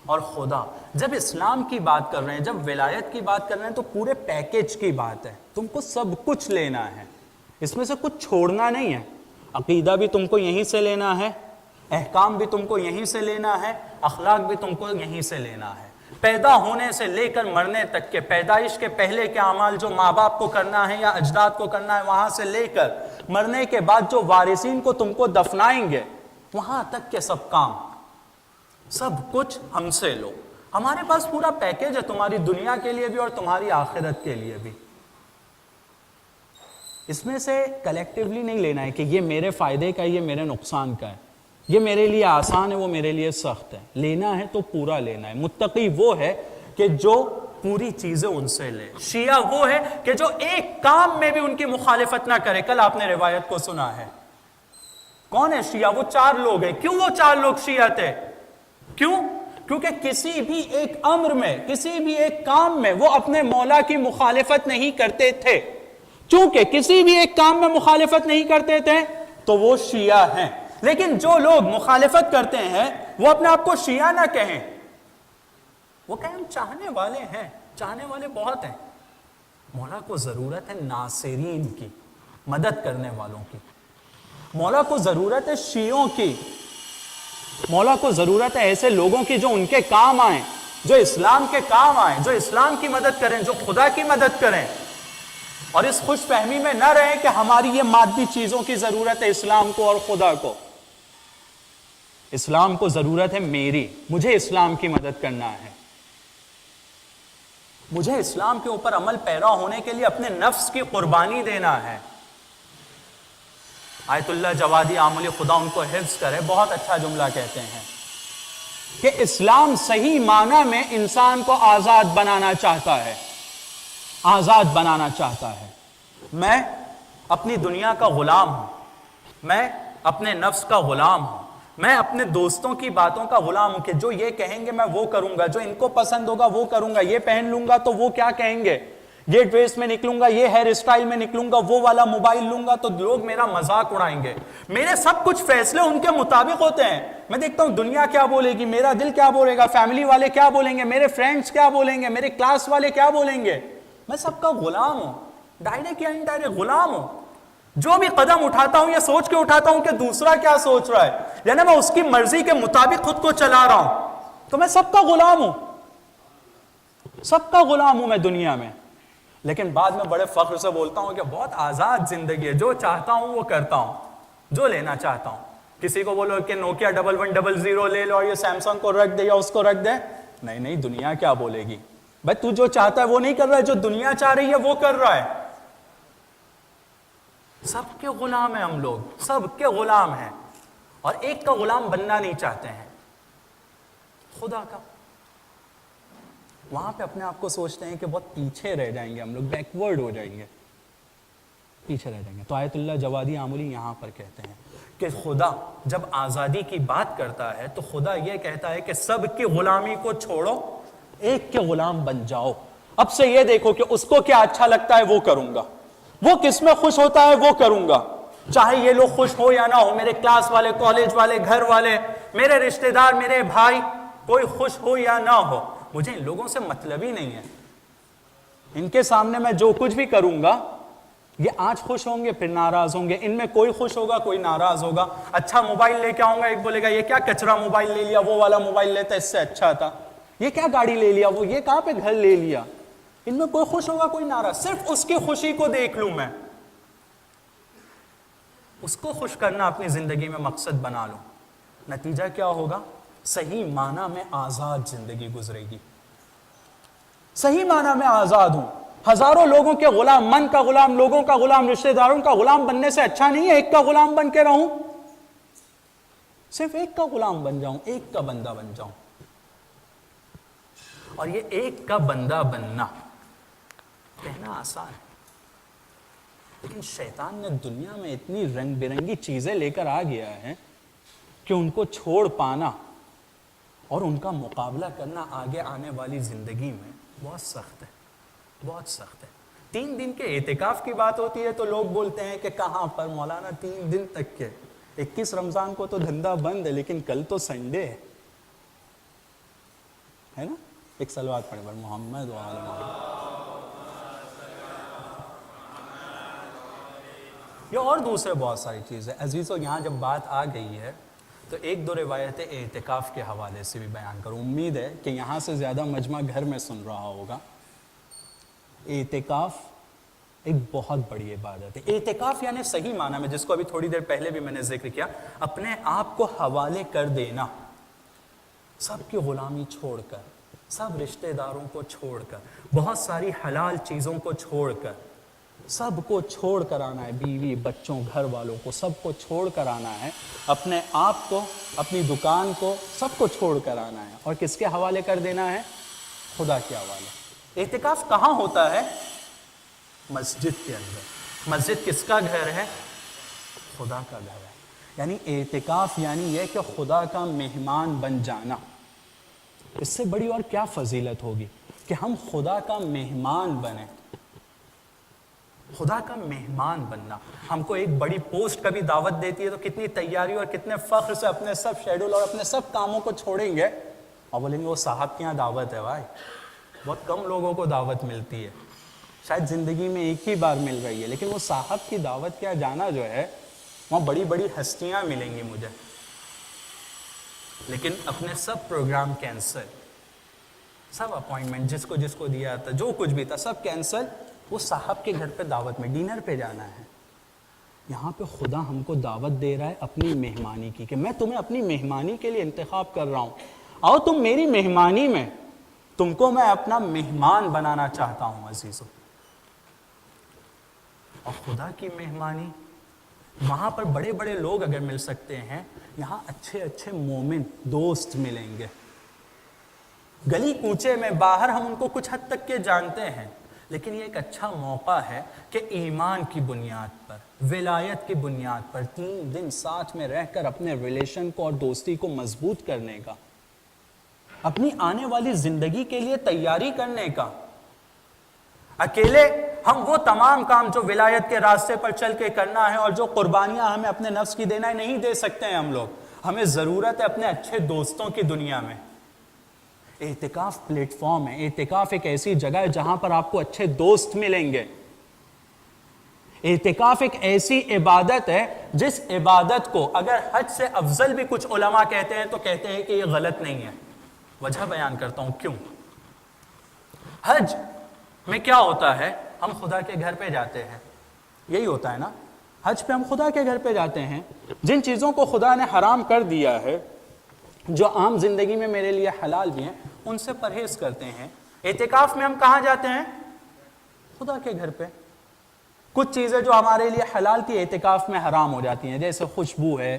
اور خدا جب اسلام کی بات کر رہے ہیں، جب ولایت کی بات کر رہے ہیں، تو پورے پیکیج کی بات ہے، تم کو سب کچھ لینا ہے، اس میں سے کچھ چھوڑنا نہیں ہے۔ عقیدہ بھی تم کو یہیں سے لینا ہے، احکام بھی تم کو یہیں سے لینا ہے، اخلاق بھی تم کو یہیں سے لینا ہے۔ پیدا ہونے سے لے کر مرنے تک کے، پیدائش کے پہلے کے اعمال جو ماں باپ کو کرنا ہے یا اجداد کو کرنا ہے، وہاں سے لے کر مرنے کے بعد جو وارثین کو تم کو دفنائیں گے، وہاں تک کے سب کام، سب کچھ ہم سے لو۔ ہمارے پاس پورا پیکیج ہے، تمہاری دنیا کے لیے بھی اور تمہاری آخرت کے لیے بھی۔ اس میں سے کلیکٹیولی نہیں لینا ہے کہ یہ میرے فائدے کا ہے، یہ میرے نقصان کا ہے، یہ میرے لیے آسان ہے، وہ میرے لیے سخت ہے۔ لینا ہے تو پورا لینا ہے۔ متقی وہ ہے کہ جو پوری چیزیں ان سے لے۔ شیعہ وہ ہے کہ جو ایک کام میں بھی ان کی مخالفت نہ کرے۔ کل آپ نے روایت کو سنا ہے، کون ہے شیعہ؟ وہ 4 لوگ ہیں۔ کیوں وہ 4 لوگ شیعہ تھے؟ کیوں؟ کیونکہ کسی بھی ایک امر میں، کسی بھی ایک کام میں وہ اپنے مولا کی مخالفت نہیں کرتے تھے۔ چونکہ کسی بھی ایک کام میں مخالفت نہیں کرتے تھے تو وہ شیعہ ہیں۔ لیکن جو لوگ مخالفت کرتے ہیں وہ اپنے آپ کو شیعہ نہ کہیں، وہ کہیں ہم چاہنے والے ہیں۔ چاہنے والے بہت ہیں۔ مولا کو ضرورت ہے ناصرین کی، مدد کرنے والوں کی۔ مولا کو ضرورت ہے شیعوں کی۔ مولا کو ضرورت ہے ایسے لوگوں کی جو ان کے کام آئیں، جو اسلام کے کام آئیں، جو اسلام کی مدد کریں، جو خدا کی مدد کریں، اور اس خوش فہمی میں نہ رہیں کہ ہماری یہ مادی چیزوں کی ضرورت ہے اسلام کو اور خدا کو۔ اسلام کو ضرورت ہے میری، مجھے اسلام کی مدد کرنا ہے، مجھے اسلام کے اوپر عمل پیرا ہونے کے لیے اپنے نفس کی قربانی دینا ہے۔ آیت اللہ جوادی عاملی خدا ان کو حفظ کرے، بہت اچھا جملہ کہتے ہیں کہ اسلام صحیح معنی میں انسان کو آزاد بنانا چاہتا ہے، آزاد بنانا چاہتا ہے۔ میں اپنی دنیا کا غلام ہوں، میں اپنے نفس کا غلام ہوں، میں اپنے دوستوں کی باتوں کا غلام ہوں کہ جو یہ کہیں گے میں وہ کروں گا، جو ان کو پسند ہوگا وہ کروں گا، یہ پہن لوں گا تو وہ کیا کہیں گے، یہ ڈریس میں نکلوں گا، یہ ہیئر اسٹائل میں نکلوں گا، وہ والا موبائل لوں گا تو لوگ میرا مذاق اڑائیں گے۔ میرے سب کچھ فیصلے ان کے مطابق ہوتے ہیں۔ میں دیکھتا ہوں دنیا کیا بولے گی، میرا دل کیا بولے گا، فیملی والے کیا بولیں گے، میرے فرینڈز کیا بولیں گے، میرے کلاس والے کیا بولیں گے۔ میں سب کا غلام ہوں، ڈائریکٹ یا انڈائریکٹ غلام ہوں۔ جو بھی قدم اٹھاتا ہوں یہ سوچ کے اٹھاتا ہوں کہ دوسرا کیا سوچ رہا ہے، یعنی میں اس کی مرضی کے مطابق خود کو چلا رہا ہوں، تو میں سب کا غلام ہوں۔ سب کا غلام ہوں میں دنیا میں، لیکن بعد میں بڑے فخر سے بولتا ہوں کہ بہت آزاد زندگی ہے، جو چاہتا ہوں وہ کرتا ہوں، جو لینا چاہتا ہوں۔ کسی کو بولو کہ نوکیا 1100 لے لو اور یہ سیمسنگ کو رکھ دے یا اس کو رکھ دے، نہیں نہیں، دنیا کیا بولے گی؟ بھائی تو جو چاہتا ہے وہ نہیں کر رہا ہے، جو دنیا چاہ رہی ہے وہ کر رہا ہے۔ سب کے غلام ہیں ہم لوگ، سب کے غلام ہیں، اور ایک کا غلام بننا نہیں چاہتے ہیں، خدا کا۔ وہاں پہ اپنے آپ کو سوچتے ہیں کہ بہت پیچھے رہ جائیں گے ہم لوگ، بیکورڈ ہو جائیں گے، پیچھے رہ جائیں گے۔ تو آیت اللہ جوادی آملی یہاں پر کہتے ہیں کہ خدا جب آزادی کی بات کرتا ہے تو خدا یہ کہتا ہے کہ سب کی غلامی کو چھوڑو، ایک کے غلام بن جاؤ۔ اب سے یہ دیکھو کہ اس کو کیا اچھا لگتا ہے وہ کروں گا، وہ کس میں خوش ہوتا ہے وہ کروں گا، چاہے یہ لوگ خوش ہو یا نہ ہو، میرے کلاس والے، کالج والے، گھر والے، میرے رشتہ دار، میرے بھائی، کوئی خوش ہو یا نہ ہو، مجھے ان لوگوں سے مطلب ہی نہیں ہے۔ ان کے سامنے میں جو کچھ بھی کروں گا، یہ آج خوش ہوں گے پھر ناراض ہوں گے، ان میں کوئی خوش ہوگا کوئی ناراض ہوگا۔ اچھا موبائل لے کے آؤں گا، ایک بولے گا یہ کیا کچرا موبائل لے لیا، وہ والا موبائل لیتا اس سے اچھا تھا، یہ کیا گاڑی لے لیا، وہ یہ کہاں پہ گھر لے لیا۔ ان میں کوئی خوش ہوگا کوئی ناراض، صرف اس کی خوشی کو دیکھ لوں میں، اس کو خوش کرنا اپنی زندگی میں مقصد بنا لوں، نتیجہ کیا ہوگا؟ صحیح معنی میں آزاد زندگی گزرے گی۔ صحیح معنی میں آزاد ہوں، ہزاروں لوگوں کے غلام، من کا غلام، لوگوں کا غلام، رشتہ داروں کا غلام بننے سے اچھا نہیں ہے ایک کا غلام بن کے رہوں، صرف ایک کا غلام بن جاؤں، ایک کا بندہ بن جاؤں۔ اور یہ ایک کا بندہ بننا کہنا آسان ہے، لیکن شیطان نے دنیا میں اتنی رنگ برنگی چیزیں لے کر آ گیا ہے کہ ان کو چھوڑ پانا اور ان کا مقابلہ کرنا آگے آنے والی زندگی میں بہت سخت ہے، بہت سخت ہے۔ 3 دن کے اعتکاف کی بات ہوتی ہے تو لوگ بولتے ہیں کہ کہاں پر مولانا 3 دن تک کے، 21 رمضان کو تو دھندا بند ہے، لیکن کل تو سنڈے ہے نا۔ ایک صلوات پڑھے بر محمد و آل محمد۔ یہ اور دوسرے بہت ساری چیزیں عزیزو، یہاں جب بات آ گئی ہے تو ایک دو روایتیں اعتکاف کے حوالے سے بھی بیان کروں۔ امید ہے کہ یہاں سے زیادہ مجمع گھر میں سن رہا ہوگا۔ اعتکاف ایک بہت بڑی عبادت ہے۔ اعتکاف یعنی صحیح معنی میں، جس کو ابھی تھوڑی دیر پہلے بھی میں نے ذکر کیا، اپنے آپ کو حوالے کر دینا، سب کی غلامی چھوڑ کر، سب رشتہ داروں کو چھوڑ کر، بہت ساری حلال چیزوں کو چھوڑ کر، سب کو چھوڑ کر آنا ہے، بیوی بچوں گھر والوں کو سب کو چھوڑ کر آنا ہے، اپنے آپ کو، اپنی دکان کو، سب کو چھوڑ کر آنا ہے، اور کس کے حوالے کر دینا ہے؟ خدا کے حوالے۔ اعتکاف کہاں ہوتا ہے؟ مسجد کے اندر۔ مسجد کس کا گھر ہے؟ خدا کا گھر ہے۔ یعنی اعتکاف یعنی یہ کہ خدا کا مہمان بن جانا۔ اس سے بڑی اور کیا فضیلت ہوگی کہ ہم خدا کا مہمان بنیں۔ خدا کا مہمان بننا، ہم کو ایک بڑی پوسٹ کبھی دعوت دیتی ہے تو کتنی تیاری اور کتنے فخر سے اپنے سب شیڈول اور اپنے سب کاموں کو چھوڑیں گے اور بولیں گے وہ صاحب کے یہاں دعوت ہے۔ بھائی بہت کم لوگوں کو دعوت ملتی ہے، شاید زندگی میں ایک ہی بار مل رہی ہے، لیکن وہ صاحب کی دعوت کیا جانا جو ہے، وہاں بڑی بڑی ہستیاں ملیں گی مجھے، لیکن اپنے سب پروگرام کینسل، سب اپوائنٹمنٹ جس کو دیا تھا، جو کچھ بھی تھا سب کینسل، وہ صاحب کے گھر پہ دعوت میں ڈنر پہ جانا ہے۔ یہاں پہ خدا ہم کو دعوت دے رہا ہے اپنی مہمانی کی، کہ میں تمہیں اپنی مہمانی کے لیے انتخاب کر رہا ہوں، آؤ تم میری مہمانی میں، تم کو میں اپنا مہمان بنانا چاہتا ہوں عزیزو۔ اور خدا کی مہمانی، وہاں پر بڑے بڑے لوگ اگر مل سکتے ہیں، یہاں اچھے اچھے مومن دوست ملیں گے، گلی کوچے میں باہر ہم ان کو کچھ حد تک کے جانتے ہیں، لیکن یہ ایک اچھا موقع ہے کہ ایمان کی بنیاد پر، ولایت کی بنیاد پر 3 دن ساتھ میں رہ کر اپنے ریلیشن کو اور دوستی کو مضبوط کرنے کا، اپنی آنے والی زندگی کے لیے تیاری کرنے کا۔ اکیلے ہم وہ تمام کام جو ولایت کے راستے پر چل کے کرنا ہے اور جو قربانیاں ہمیں اپنے نفس کی دینا ہے نہیں دے سکتے ہیں ہم لوگ، ہمیں ضرورت ہے اپنے اچھے دوستوں کی دنیا میں۔ اعتکاف پلیٹ فارم ہے، اعتکاف ایک ایسی جگہ ہے جہاں پر آپ کو اچھے دوست ملیں گے۔ اعتکاف ایک ایسی عبادت ہے جس عبادت کو اگر حج سے افضل بھی کچھ علماء کہتے ہیں تو کہتے ہیں کہ یہ غلط نہیں ہے۔ وجہ بیان کرتا ہوں کیوں۔ حج میں کیا ہوتا ہے؟ ہم خدا کے گھر پہ جاتے ہیں، یہی ہوتا ہے نا، حج پہ ہم خدا کے گھر پہ جاتے ہیں، جن چیزوں کو خدا نے حرام کر دیا ہے، جو عام زندگی میں میرے لیے حلال بھی ہیں، ان سے پرہیز کرتے ہیں۔ اعتکاف میں ہم کہاں جاتے ہیں؟ خدا کے گھر پہ۔ کچھ چیزیں جو ہمارے لیے حلال تھی اعتکاف میں حرام ہو جاتی ہیں، جیسے خوشبو ہے،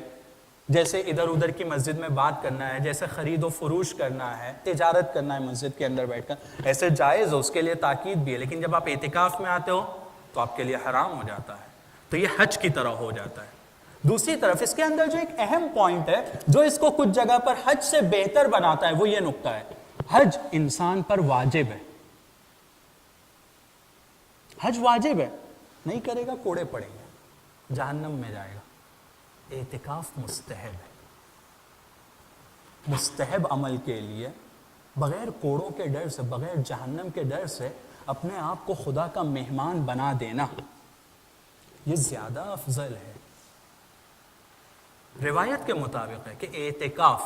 جیسے ادھر ادھر کی مسجد میں بات کرنا ہے، جیسے خرید و فروش کرنا ہے، تجارت کرنا ہے مسجد کے اندر بیٹھ کر، ایسے جائز ہو، اس کے لیے تاکید بھی ہے، لیکن جب آپ اعتکاف میں آتے ہو تو آپ کے لیے حرام ہو جاتا ہے۔ تو یہ حج کی طرح ہو جاتا ہے۔ دوسری طرف اس کے اندر جو ایک اہم پوائنٹ ہے جو اس کو کچھ جگہ پر حج سے بہتر بناتا ہے، وہ یہ نقطہ ہے، حج انسان پر واجب ہے۔ حج واجب ہے، نہیں کرے گا کوڑے پڑیں گے، جہنم میں جائے گا۔ اعتکاف مستحب ہے، مستحب عمل کے لیے بغیر کوڑوں کے ڈر سے، بغیر جہنم کے ڈر سے اپنے آپ کو خدا کا مہمان بنا دینا، یہ زیادہ افضل ہے۔ روایت کے مطابق ہے کہ اعتکاف،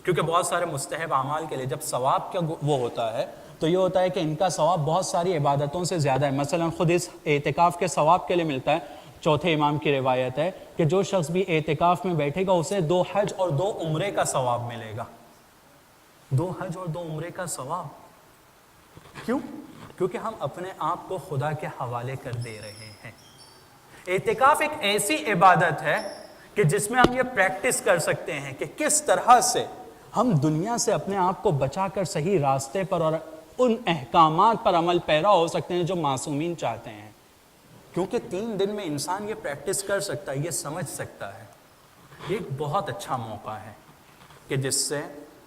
کیونکہ بہت سارے مستحب اعمال کے لیے جب ثواب کا وہ ہوتا ہے تو یہ ہوتا ہے کہ ان کا ثواب بہت ساری عبادتوں سے زیادہ ہے۔ مثلا خود اس اعتکاف کے ثواب کے لیے ملتا ہے، چوتھے امام کی روایت ہے کہ جو شخص بھی اعتکاف میں بیٹھے گا اسے 2 حج اور 2 عمرے کا ثواب ملے گا۔ 2 حج اور 2 عمرے کا ثواب کیوں؟ کیونکہ ہم اپنے آپ کو خدا کے حوالے کر دے رہے ہیں۔ اعتکاف ایک ایسی عبادت ہے کہ جس میں ہم یہ پریکٹس کر سکتے ہیں کہ کس طرح سے ہم دنیا سے اپنے آپ کو بچا کر صحیح راستے پر اور ان احکامات پر عمل پیرا ہو سکتے ہیں جو معصومین چاہتے ہیں۔ کیونکہ 3 دن میں انسان یہ پریکٹس کر سکتا ہے، یہ سمجھ سکتا ہے۔ یہ ایک بہت اچھا موقع ہے کہ جس سے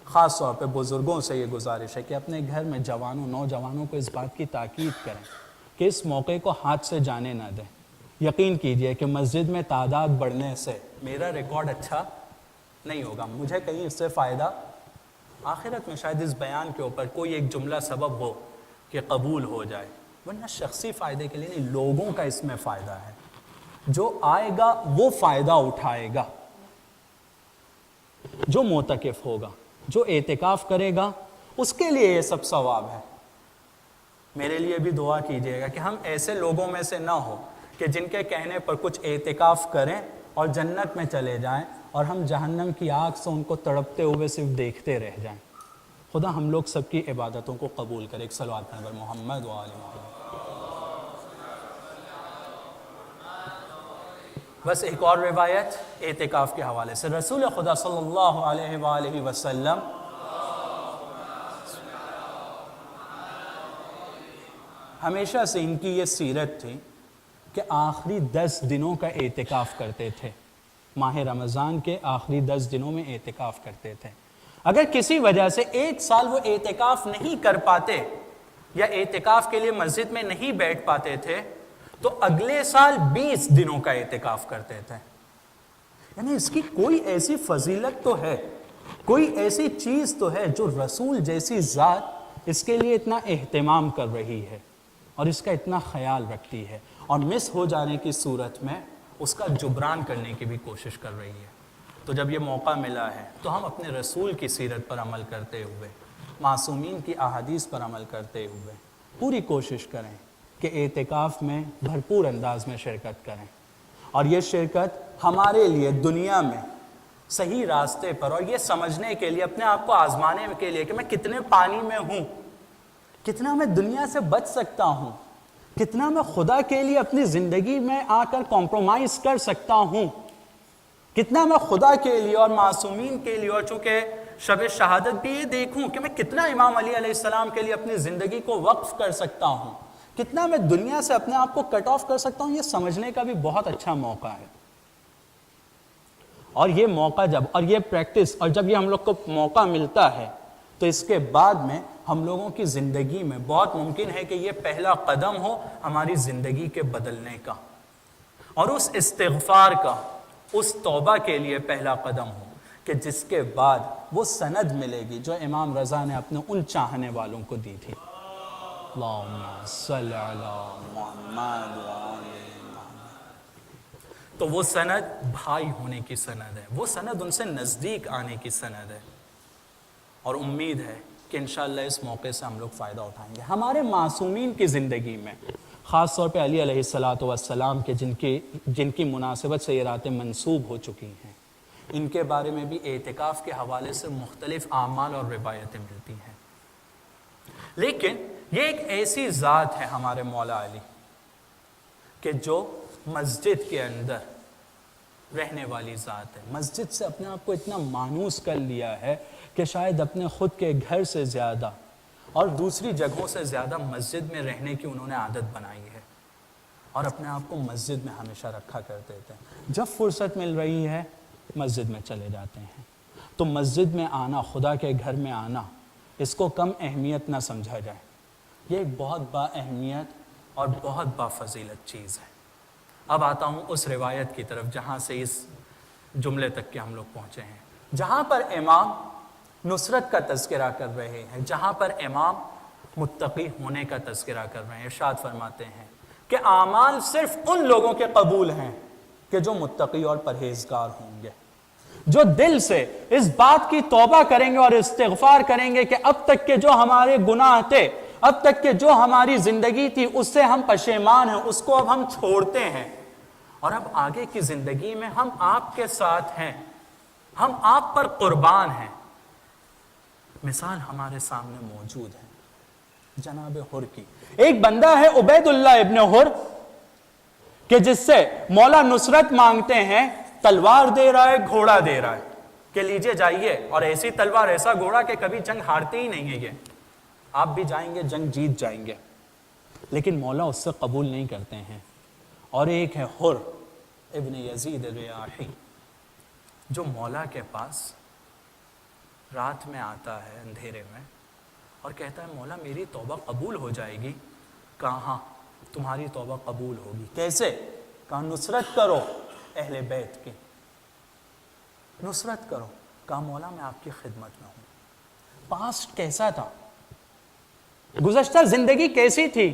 خاص طور پہ بزرگوں سے یہ گزارش ہے کہ اپنے گھر میں جوانوں، نوجوانوں کو اس بات کی تاکید کریں کہ اس موقع کو ہاتھ سے جانے نہ دیں۔ یقین کیجئے کہ مسجد میں تعداد بڑھنے سے میرا ریکارڈ اچھا نہیں ہوگا، مجھے کہیں اس سے فائدہ آخرت میں شاید اس بیان کے اوپر کوئی ایک جملہ سبب ہو کہ قبول ہو جائے، ورنہ شخصی فائدے کے لیے نہیں، لوگوں کا اس میں فائدہ ہے۔ جو آئے گا وہ فائدہ اٹھائے گا، جو معتکف ہوگا، جو اعتکاف کرے گا، اس کے لیے یہ سب ثواب ہے۔ میرے لیے بھی دعا کیجئے گا کہ ہم ایسے لوگوں میں سے نہ ہو کہ جن کے کہنے پر کچھ اعتکاف کریں اور جنت میں چلے جائیں اور ہم جہنم کی آگ سے ان کو تڑپتے ہوئے صرف دیکھتے رہ جائیں۔ خدا ہم لوگ سب کی عبادتوں کو قبول کرے۔ ایک صلوات پر محمد و آل محمد۔ بس ایک اور روایت اعتکاف کے حوالے سے، رسول خدا صلی اللہ علیہ وآلہ وسلم ہمیشہ سے ان کی یہ سیرت تھی کہ آخری 10 دنوں کا اعتکاف کرتے تھے، ماہ رمضان کے آخری 10 دنوں میں اعتکاف کرتے تھے۔ اگر کسی وجہ سے 1 سال وہ اعتکاف نہیں کر پاتے یا اعتکاف کے لیے مسجد میں نہیں بیٹھ پاتے تھے تو اگلے سال 20 دنوں کا اعتکاف کرتے تھے۔ یعنی اس کی کوئی ایسی فضیلت تو ہے، کوئی ایسی چیز تو ہے جو رسول جیسی ذات اس کے لیے اتنا اہتمام کر رہی ہے اور اس کا اتنا خیال رکھتی ہے، اور مس ہو جانے کی صورت میں اس کا جبران کرنے کی بھی کوشش کر رہی ہے۔ تو جب یہ موقع ملا ہے تو ہم اپنے رسول کی سیرت پر عمل کرتے ہوئے، معصومین کی احادیث پر عمل کرتے ہوئے پوری کوشش کریں کہ اعتکاف میں بھرپور انداز میں شرکت کریں، اور یہ شرکت ہمارے لیے دنیا میں صحیح راستے پر، اور یہ سمجھنے کے لیے، اپنے آپ کو آزمانے کے لیے کہ میں کتنے پانی میں ہوں، کتنا میں دنیا سے بچ سکتا ہوں، کتنا میں خدا کے لیے اپنی زندگی میں آ کر کمپرومائز کر سکتا ہوں، کتنا میں خدا کے لیے اور معصومین کے لیے، اور چونکہ شب شہادت بھی یہ دیکھوں کہ میں کتنا امام علی علیہ السلام کے لیے اپنی زندگی کو وقف کر سکتا ہوں، کتنا میں دنیا سے اپنے آپ کو کٹ آف کر سکتا ہوں۔ یہ سمجھنے کا بھی بہت اچھا موقع ہے، اور یہ موقع جب، اور یہ پریکٹس، اور جب یہ ہم لوگ کو موقع ملتا ہے تو اس کے بعد میں ہم لوگوں کی زندگی میں بہت ممکن ہے کہ یہ پہلا قدم ہو ہماری زندگی کے بدلنے کا، اور اس استغفار کا، اس توبہ کے لیے پہلا قدم ہو کہ جس کے بعد وہ سند ملے گی جو امام رضا نے اپنے ان چاہنے والوں کو دی تھی۔ اللہم صلی علی محمد و آل محمد۔ تو وہ سند بھائی ہونے کی سند ہے، وہ سند ان سے نزدیک آنے کی سند ہے، اور امید ہے کہ انشاءاللہ اس موقع سے ہم لوگ فائدہ اٹھائیں گے. ہمارے معصومین کی زندگی میں خاص طور پہ علی علیہ السلام کے جن کی مناسبت سے یہ راتیں منسوب ہو چکی ہیں، ان کے بارے میں بھی اعتکاف کے حوالے سے مختلف اعمال اور روایتیں ملتی ہیں. لیکن یہ ایک ایسی ذات ہے ہمارے مولا علی کہ جو مسجد کے اندر رہنے والی ذات ہے. مسجد سے اپنے آپ کو اتنا مانوس کر لیا ہے کہ شاید اپنے خود کے گھر سے زیادہ اور دوسری جگہوں سے زیادہ مسجد میں رہنے کی انہوں نے عادت بنائی ہے، اور اپنے آپ کو مسجد میں ہمیشہ رکھا کرتے تھے. جب فرصت مل رہی ہے مسجد میں چلے جاتے ہیں. تو مسجد میں آنا، خدا کے گھر میں آنا، اس کو کم اہمیت نہ سمجھا جائے. یہ ایک بہت با اہمیت اور بہت با فضیلت چیز ہے. اب آتا ہوں اس روایت کی طرف جہاں سے اس جملے تک کے ہم لوگ پہنچے ہیں، جہاں پر امام نصرت کا تذکرہ کر رہے ہیں، جہاں پر امام متقی ہونے کا تذکرہ کر رہے ہیں. ارشاد فرماتے ہیں کہ اعمال صرف ان لوگوں کے قبول ہیں کہ جو متقی اور پرہیزگار ہوں گے، جو دل سے اس بات کی توبہ کریں گے اور استغفار کریں گے کہ اب تک کے جو ہمارے گناہ تھے، اب تک کے جو ہماری زندگی تھی، اس سے ہم پشیمان ہیں، اس کو اب ہم چھوڑتے ہیں، اور اب آگے کی زندگی میں ہم آپ کے ساتھ ہیں، ہم آپ پر قربان ہیں. مثال ہمارے سامنے موجود ہے جناب حر کی. ایک بندہ ہے عبید اللہ ابن حر کہ جس سے مولا نصرت مانگتے ہیں. تلوار دے رہا ہے، گھوڑا دے رہا ہے کہ لیجئے جائیے، اور ایسی تلوار ایسا گھوڑا کہ کبھی جنگ ہارتے ہی نہیں ہے، یہ آپ بھی جائیں گے جنگ جیت جائیں گے. لیکن مولا اس سے قبول نہیں کرتے ہیں. اور ایک ہے حر ابن یزید الریاحی جو مولا کے پاس رات میں آتا ہے اندھیرے میں اور کہتا ہے مولا میری توبہ قبول ہو جائے گی. کہاں تمہاری توبہ قبول ہوگی؟ کیسے؟ کہا نصرت کرو اہل بیت کی، نصرت کرو. کہا مولا میں آپ کی خدمت میں ہوں. پاسٹ کیسا تھا؟ گزشتہ زندگی کیسی تھی؟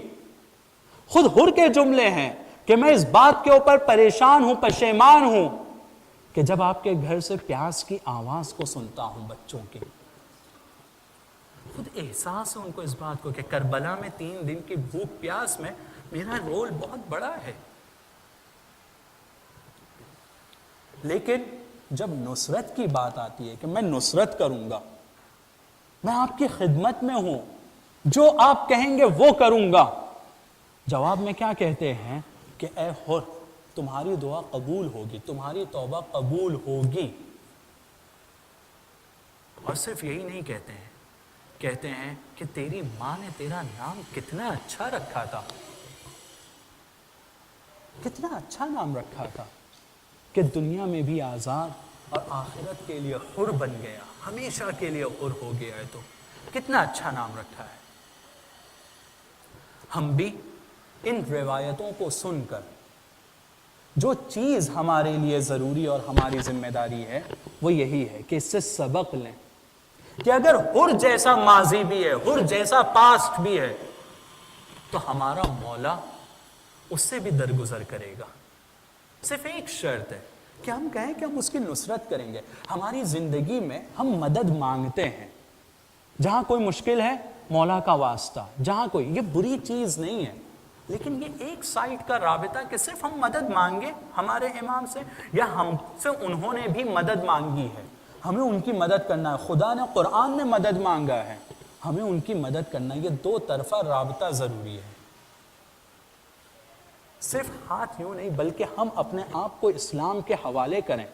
خود حر کے جملے ہیں کہ میں اس بات کے اوپر پریشان ہوں، پشیمان ہوں کہ جب آپ کے گھر سے پیاس کی آواز کو سنتا ہوں بچوں کی. خود احساس ہے ان کو اس بات کو کہ کربلا میں 3 دن کی بھوک پیاس میں میرا رول بہت بڑا ہے. لیکن جب نصرت کی بات آتی ہے کہ میں نصرت کروں گا، میں آپ کی خدمت میں ہوں، جو آپ کہیں گے وہ کروں گا، جواب میں کیا کہتے ہیں کہ اے حر تمہاری دعا قبول ہوگی، تمہاری توبہ قبول ہوگی. اور صرف یہی نہیں کہتے ہیں، کہتے ہیں کہ تیری ماں نے تیرا نام کتنا اچھا رکھا تھا، کتنا اچھا نام رکھا تھا کہ دنیا میں بھی آزاد اور آخرت کے لیے حر بن گیا، ہمیشہ کے لیے حر ہو گیا ہے. تو کتنا اچھا نام رکھا ہے. ہم بھی ان روایتوں کو سن کر جو چیز ہمارے لیے ضروری اور ہماری ذمہ داری ہے وہ یہی ہے کہ اس سے سبق لیں کہ اگر حر جیسا ماضی بھی ہے، حر جیسا پاسٹ بھی ہے، تو ہمارا مولا اس سے بھی درگزر کرے گا. صرف ایک شرط ہے کہ ہم کہیں کہ ہم اس کی نصرت کریں گے. ہماری زندگی میں ہم مدد مانگتے ہیں، جہاں کوئی مشکل ہے مولا کا واسطہ، جہاں کوئی، یہ بری چیز نہیں ہے، لیکن یہ ایک سائٹ کا رابطہ کہ صرف ہم مدد مانگے ہمارے امام سے، یا ہم سے انہوں نے بھی مدد مانگی ہے، ہمیں ان کی مدد کرنا ہے. خدا نے قرآن میں مدد مانگا ہے، ہمیں ان کی مدد کرنا ہے. یہ 2 طرفہ رابطہ ضروری ہے. صرف ہاتھ یوں نہیں بلکہ ہم اپنے آپ کو اسلام کے حوالے کریں،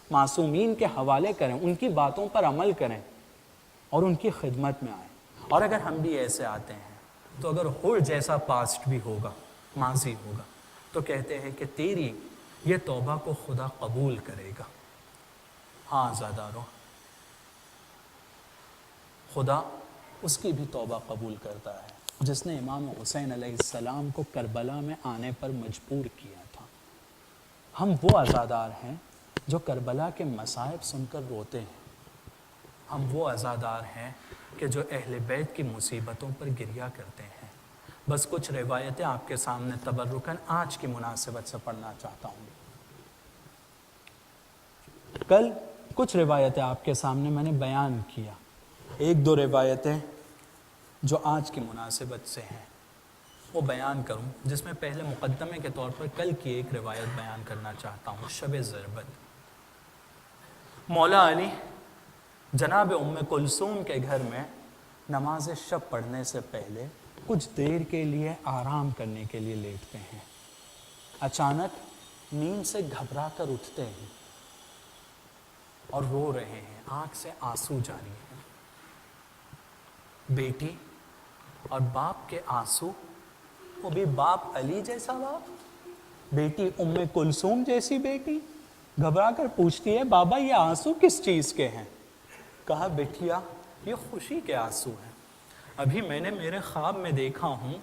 معصومین کے حوالے کریں، ان کی باتوں پر عمل کریں اور ان کی خدمت میں آئیں. اور اگر ہم بھی ایسے آتے ہیں تو اگر حر جیسا پاسٹ بھی ہوگا، ماضی ہوگا، تو کہتے ہیں کہ تیری یہ توبہ کو خدا قبول کرے گا. ہاں زادارو، خدا اس کی بھی توبہ قبول کرتا ہے جس نے امام حسین علیہ السلام کو کربلا میں آنے پر مجبور کیا تھا. ہم وہ عزادار ہیں جو کربلا کے مصائب سن کر روتے ہیں. ہم وہ عزادار ہیں کہ جو اہل بیت کی مصیبتوں پر گریہ کرتے ہیں. بس کچھ روایتیں آپ کے سامنے تبرکاً آج کی مناسبت سے پڑھنا چاہتا ہوں. کل کچھ روایتیں آپ کے سامنے میں نے بیان کیا. ایک دو روایتیں جو آج کی مناسبت سے ہیں وہ بیان کروں، جس میں پہلے مقدمے کے طور پر کل کی ایک روایت بیان کرنا چاہتا ہوں، شب ضربت۔ مولا علی جناب ام کلثوم کے گھر میں نماز شب پڑھنے سے پہلے کچھ دیر کے لیے آرام کرنے کے لیے لیٹتے ہیں۔ اچانک نیند سے گھبرا کر اٹھتے ہیں اور رو رہے ہیں، آنکھ سے آنسو جاری ہیں۔ بیٹی اور باپ کے آنسو، وہ بھی باپ علی جیسا باپ، بیٹی ام کلثوم جیسی بیٹی، گھبرا کر پوچھتی ہے بابا یہ آنسو کس چیز کے ہیں؟ کہا بیٹیا یہ خوشی کے آنسو ہیں، ابھی میں نے میرے خواب میں دیکھا ہوں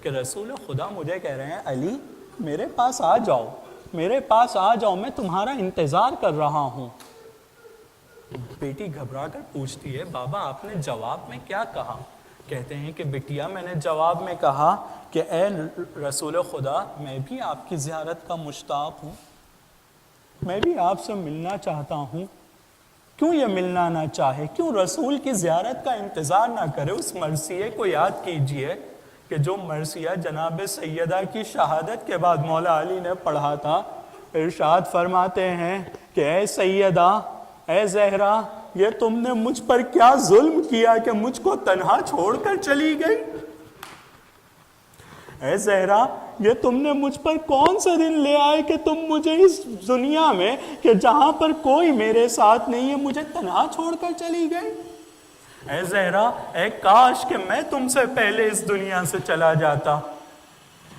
کہ رسول خدا مجھے کہہ رہے ہیں علی میرے پاس آ جاؤ، میرے پاس آ جاؤ، میں تمہارا انتظار کر رہا ہوں۔ بیٹی گھبرا کر پوچھتی ہے بابا آپ نے جواب میں کیا کہا؟ کہتے ہیں کہ بٹیا میں نے جواب میں کہا کہ اے رسول خدا میں بھی آپ کی زیارت کا مشتاق ہوں، میں بھی آپ سے ملنا چاہتا ہوں، کیوں یہ ملنا نہ چاہے، کیوں رسول کی زیارت کا انتظار نہ کرے؟ اس مرثیے کو یاد کیجئے کہ جو مرثیہ جناب سیدہ کی شہادت کے بعد مولا علی نے پڑھا تھا، ارشاد فرماتے ہیں کہ اے سیدہ، اے زہرا، یہ تم نے مجھ پر کیا ظلم کیا کہ مجھ کو تنہا چھوڑ کر چلی گئی؟ اے زہرا یہ تم نے مجھ پر کون سا دن لے آئے کہ تم مجھے اس دنیا میں کہ جہاں پر کوئی میرے ساتھ نہیں ہے مجھے تنہا چھوڑ کر چلی گئی؟ اے زہرا اے کاش کہ میں تم سے پہلے اس دنیا سے چلا جاتا۔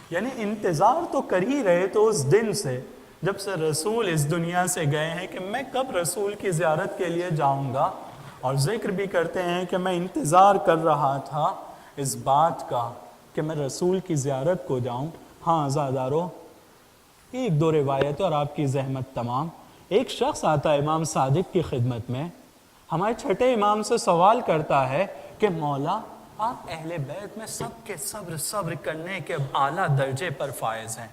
یعنی انتظار تو کر ہی رہے تو اس دن سے جب سے رسول اس دنیا سے گئے ہیں کہ میں کب رسول کی زیارت کے لیے جاؤں گا، اور ذکر بھی کرتے ہیں کہ میں انتظار کر رہا تھا اس بات کا کہ میں رسول کی زیارت کو جاؤں۔ ہاں عزادارو، ایک دو روایتیں اور آپ کی زحمت تمام۔ ایک شخص آتا ہے امام صادق کی خدمت میں، ہمارے چھٹے امام سے سوال کرتا ہے کہ مولا آپ اہل بیت میں سب کے صبر کرنے کے اعلیٰ درجے پر فائز ہیں،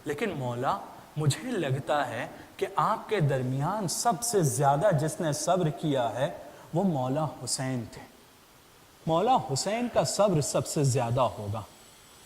لیکن مولا مجھے لگتا ہے کہ آپ کے درمیان سب سے زیادہ جس نے صبر کیا ہے وہ مولا حسین تھے، مولا حسین کا صبر سب سے زیادہ ہوگا۔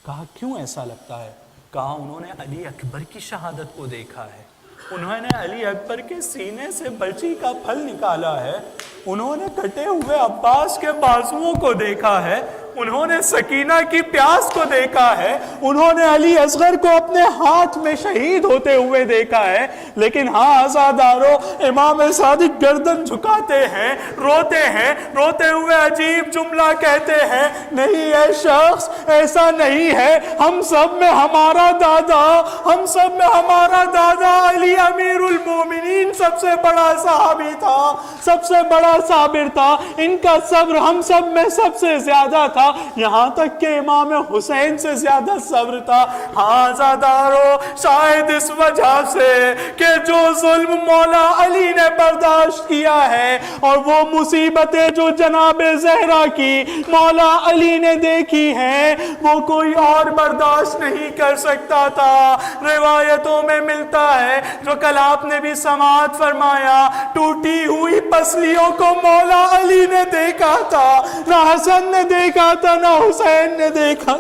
کہا کیوں ایسا لگتا ہے؟ کہا انہوں نے علی اکبر کی شہادت کو دیکھا ہے، انہوں نے علی اکبر کے سینے سے برچی کا پھل نکالا ہے، انہوں نے کٹے ہوئے عباس کے بازوؤں کو دیکھا ہے، انہوں نے سکینہ کی پیاس کو دیکھا ہے، انہوں نے علی اصغر کو اپنے ہاتھ میں شہید ہوتے ہوئے دیکھا ہے۔ لیکن ہاں عزادارو، امام صادق گردن جھکاتے ہیں، روتے ہوئے عجیب جملہ کہتے ہیں، نہیں اے شخص ایسا نہیں ہے، ہم سب میں ہمارا دادا علی امیر المومنین سب سے بڑا صحابی تھا، سب سے بڑا صابر تھا، ان کا صبر ہم سب میں سب سے زیادہ تھا، یہاں تک کہ امام حسین سے زیادہ صبر تھا۔ ہاں عزادارو، شاید اس وجہ سے کہ جو ظلم مولا علی نے برداشت کیا ہے اور وہ مصیبتیں جو جناب زہرا کی مولا علی نے دیکھی ہیں وہ کوئی اور برداشت نہیں کر سکتا تھا۔ روایتوں میں ملتا ہے جو کل آپ نے بھی سماعت فرمایا، ٹوٹی ہوئی پسلیوں کو مولا علی نے دیکھا تھا، نہ حسن نے دیکھا تھا نہ حسین نے دیکھا۔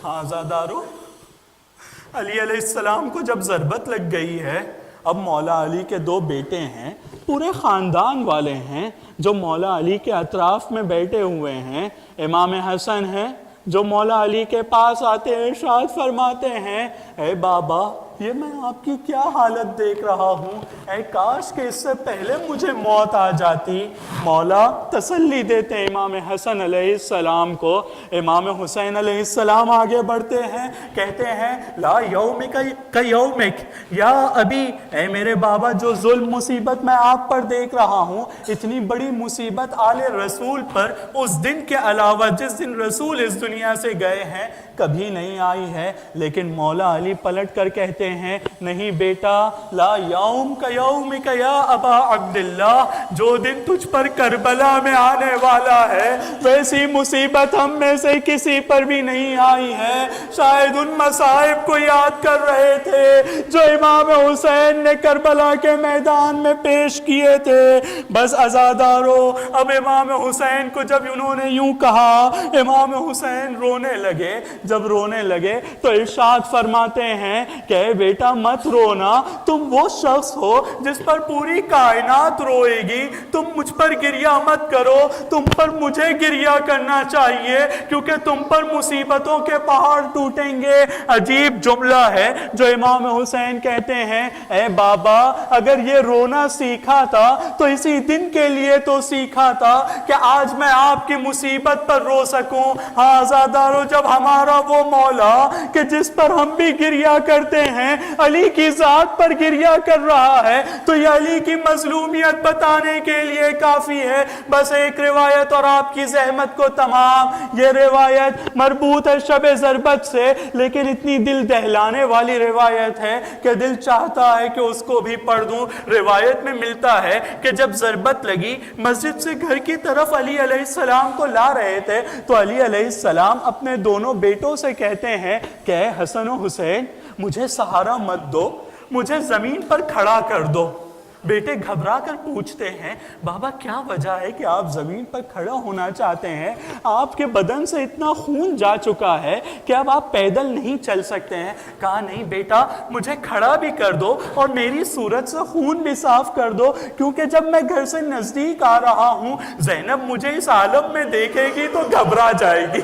ہاں عزادارو، علی علیہ السلام کو جب ضربت لگ گئی ہے، اب مولا علی کے دو بیٹے ہیں، پورے خاندان والے ہیں جو مولا علی کے اطراف میں بیٹھے ہوئے ہیں۔ امام حسن ہیں جو مولا علی کے پاس آتے ہیں، ارشاد فرماتے ہیں اے بابا یہ میں آپ کی کیا حالت دیکھ رہا ہوں، اے کاش کہ اس سے پہلے مجھے موت آ جاتی۔ مولا تسلی دیتے ہیں امام حسن علیہ السلام کو۔ امام حسین علیہ السلام آگے بڑھتے ہیں، کہتے ہیں لا یومک کیومک یا ابی، اے میرے بابا جو ظلم مصیبت میں آپ پر دیکھ رہا ہوں، اتنی بڑی مصیبت آل رسول پر اس دن کے علاوہ جس دن رسول اس دنیا سے گئے ہیں کبھی نہیں آئی ہے۔ لیکن مولا علی پلٹ کر کہتے ہیں نہیں بیٹا، لا یوم کا یومک یا ابا عبداللہ، جو دن تجھ پر کربلا میں آنے والا ہے ویسی مصیبت ہم میں سے کسی پر بھی نہیں آئی ہے۔ شاید ان مصائب کو یاد کر رہے تھے جو امام حسین نے کربلا کے میدان میں پیش کیے تھے۔ بس عزادارو، اب امام حسین کو جب انہوں نے یوں کہا، امام حسین رونے لگے۔ جب رونے لگے تو ارشاد فرماتے ہیں کہ اے بیٹا مت رونا، تم وہ شخص ہو جس پر پوری کائنات روئے گی، تم مجھ پر گریہ مت کرو، تم پر مجھے گریہ کرنا چاہیے، کیونکہ تم پر مصیبتوں کے پہاڑ ٹوٹیں گے۔ عجیب جملہ ہے جو امام حسین کہتے ہیں، اے بابا اگر یہ رونا سیکھا تھا تو اسی دن کے لیے تو سیکھا تھا کہ آج میں آپ کی مصیبت پر رو سکوں۔ ہاں عزادارو، جب ہمارا وہ مولا کہ جس پر ہم بھی گریہ کرتے ہیں علی کی ذات پر گریہ کر رہا ہے تو یہ علی کی مظلومیت بتانے کے لیے کافی ہے۔ بس ایک روایت اور آپ کی زحمت کو تمام، یہ روایت مربوط ہے شب ضربت سے، لیکن اتنی دل دہلانے والی روایت ہے کہ دل چاہتا ہے کہ اس کو بھی پڑھ دوں۔ روایت میں ملتا ہے کہ جب ضربت لگی، مسجد سے گھر کی طرف علی علیہ السلام کو لا رہے تھے تو علی علیہ السلام اپنے دونوں بیٹوں سے کہتے ہیں کہ اے حسن و حسین مجھے سہارا مت دو، مجھے زمین پر کھڑا کر دو۔ بیٹے گھبرا کر پوچھتے ہیں بابا کیا وجہ ہے کہ آپ زمین پر کھڑا ہونا چاہتے ہیں؟ آپ کے بدن سے اتنا خون جا چکا ہے کہ اب آپ پیدل نہیں چل سکتے ہیں۔ کہا نہیں بیٹا مجھے کھڑا بھی کر دو اور میری صورت سے خون بھی صاف کر دو، کیونکہ جب میں گھر سے نزدیک آ رہا ہوں زینب مجھے اس عالم میں دیکھے گی تو گھبرا جائے گی،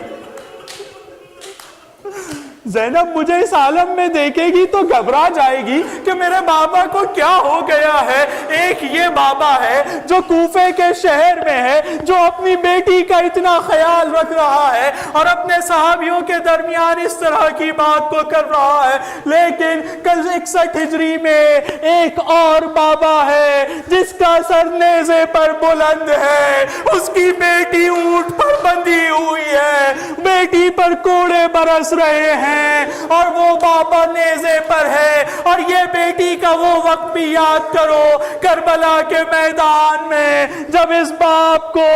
زینب مجھے اس عالم میں دیکھے گی تو گھبرا جائے گی کہ میرے بابا کو کیا ہو گیا ہے۔ ایک یہ بابا ہے جو کوفے کے شہر میں ہے، جو اپنی بیٹی کا اتنا خیال رکھ رہا ہے اور اپنے صحابیوں کے درمیان اس طرح کی بات کو کر رہا ہے، لیکن کل 61 ہجری میں ایک اور بابا ہے جس کا سر نیزے پر بلند ہے، اس کی بیٹی اونٹ پر بندھی ہوئی ہے، بیٹی پر کوڑے برس رہے ہیں اور وہ بابا نیزے پر ہے۔ اور یہ بیٹی کا وہ وقت بھی یاد کرو کربلا کے میدان میں جب اس باپ کو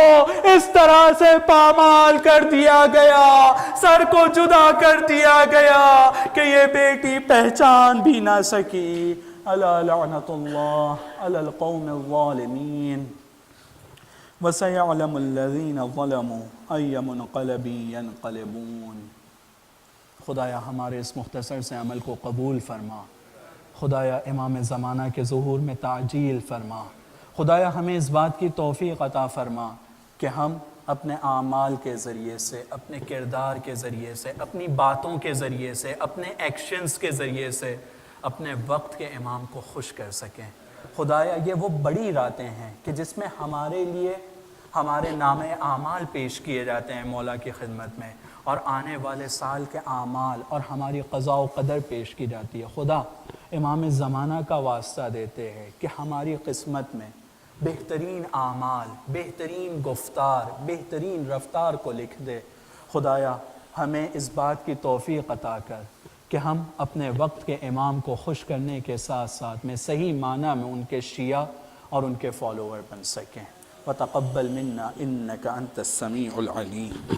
اس طرح سے پامال کر دیا گیا، سر کو جدا کر دیا گیا کہ یہ بیٹی پہچان بھی نہ سکی۔ الا لعنت اللہ علی القوم الظالمین وسيعلم الذين ظلموا أي منقلب ينقلبون۔ خدایا ہمارے اس مختصر سے عمل کو قبول فرما، خدایا امام زمانہ کے ظہور میں تعجیل فرما، خدایا ہمیں اس بات کی توفیق عطا فرما کہ ہم اپنے اعمال کے ذریعے سے، اپنے کردار کے ذریعے سے، اپنی باتوں کے ذریعے سے، اپنے ایکشنز کے ذریعے سے اپنے وقت کے امام کو خوش کر سکیں۔ خدایا یہ وہ بڑی راتیں ہیں کہ جس میں ہمارے لیے ہمارے نامے اعمال پیش کیے جاتے ہیں مولا کی خدمت میں، اور آنے والے سال کے اعمال اور ہماری قضاء و قدر پیش کی جاتی ہے۔ خدا امام زمانہ کا واسطہ دیتے ہیں کہ ہماری قسمت میں بہترین اعمال، بہترین گفتار، بہترین رفتار کو لکھ دے۔ خدایا ہمیں اس بات کی توفیق عطا کر کہ ہم اپنے وقت کے امام کو خوش کرنے کے ساتھ ساتھ میں صحیح معنی میں ان کے شیعہ اور ان کے فالوور بن سکیں۔ وَتَقَبَّلْ مِنَّا إِنَّكَ أَنْتَ السَّمِيعُ الْعَلِيمُ۔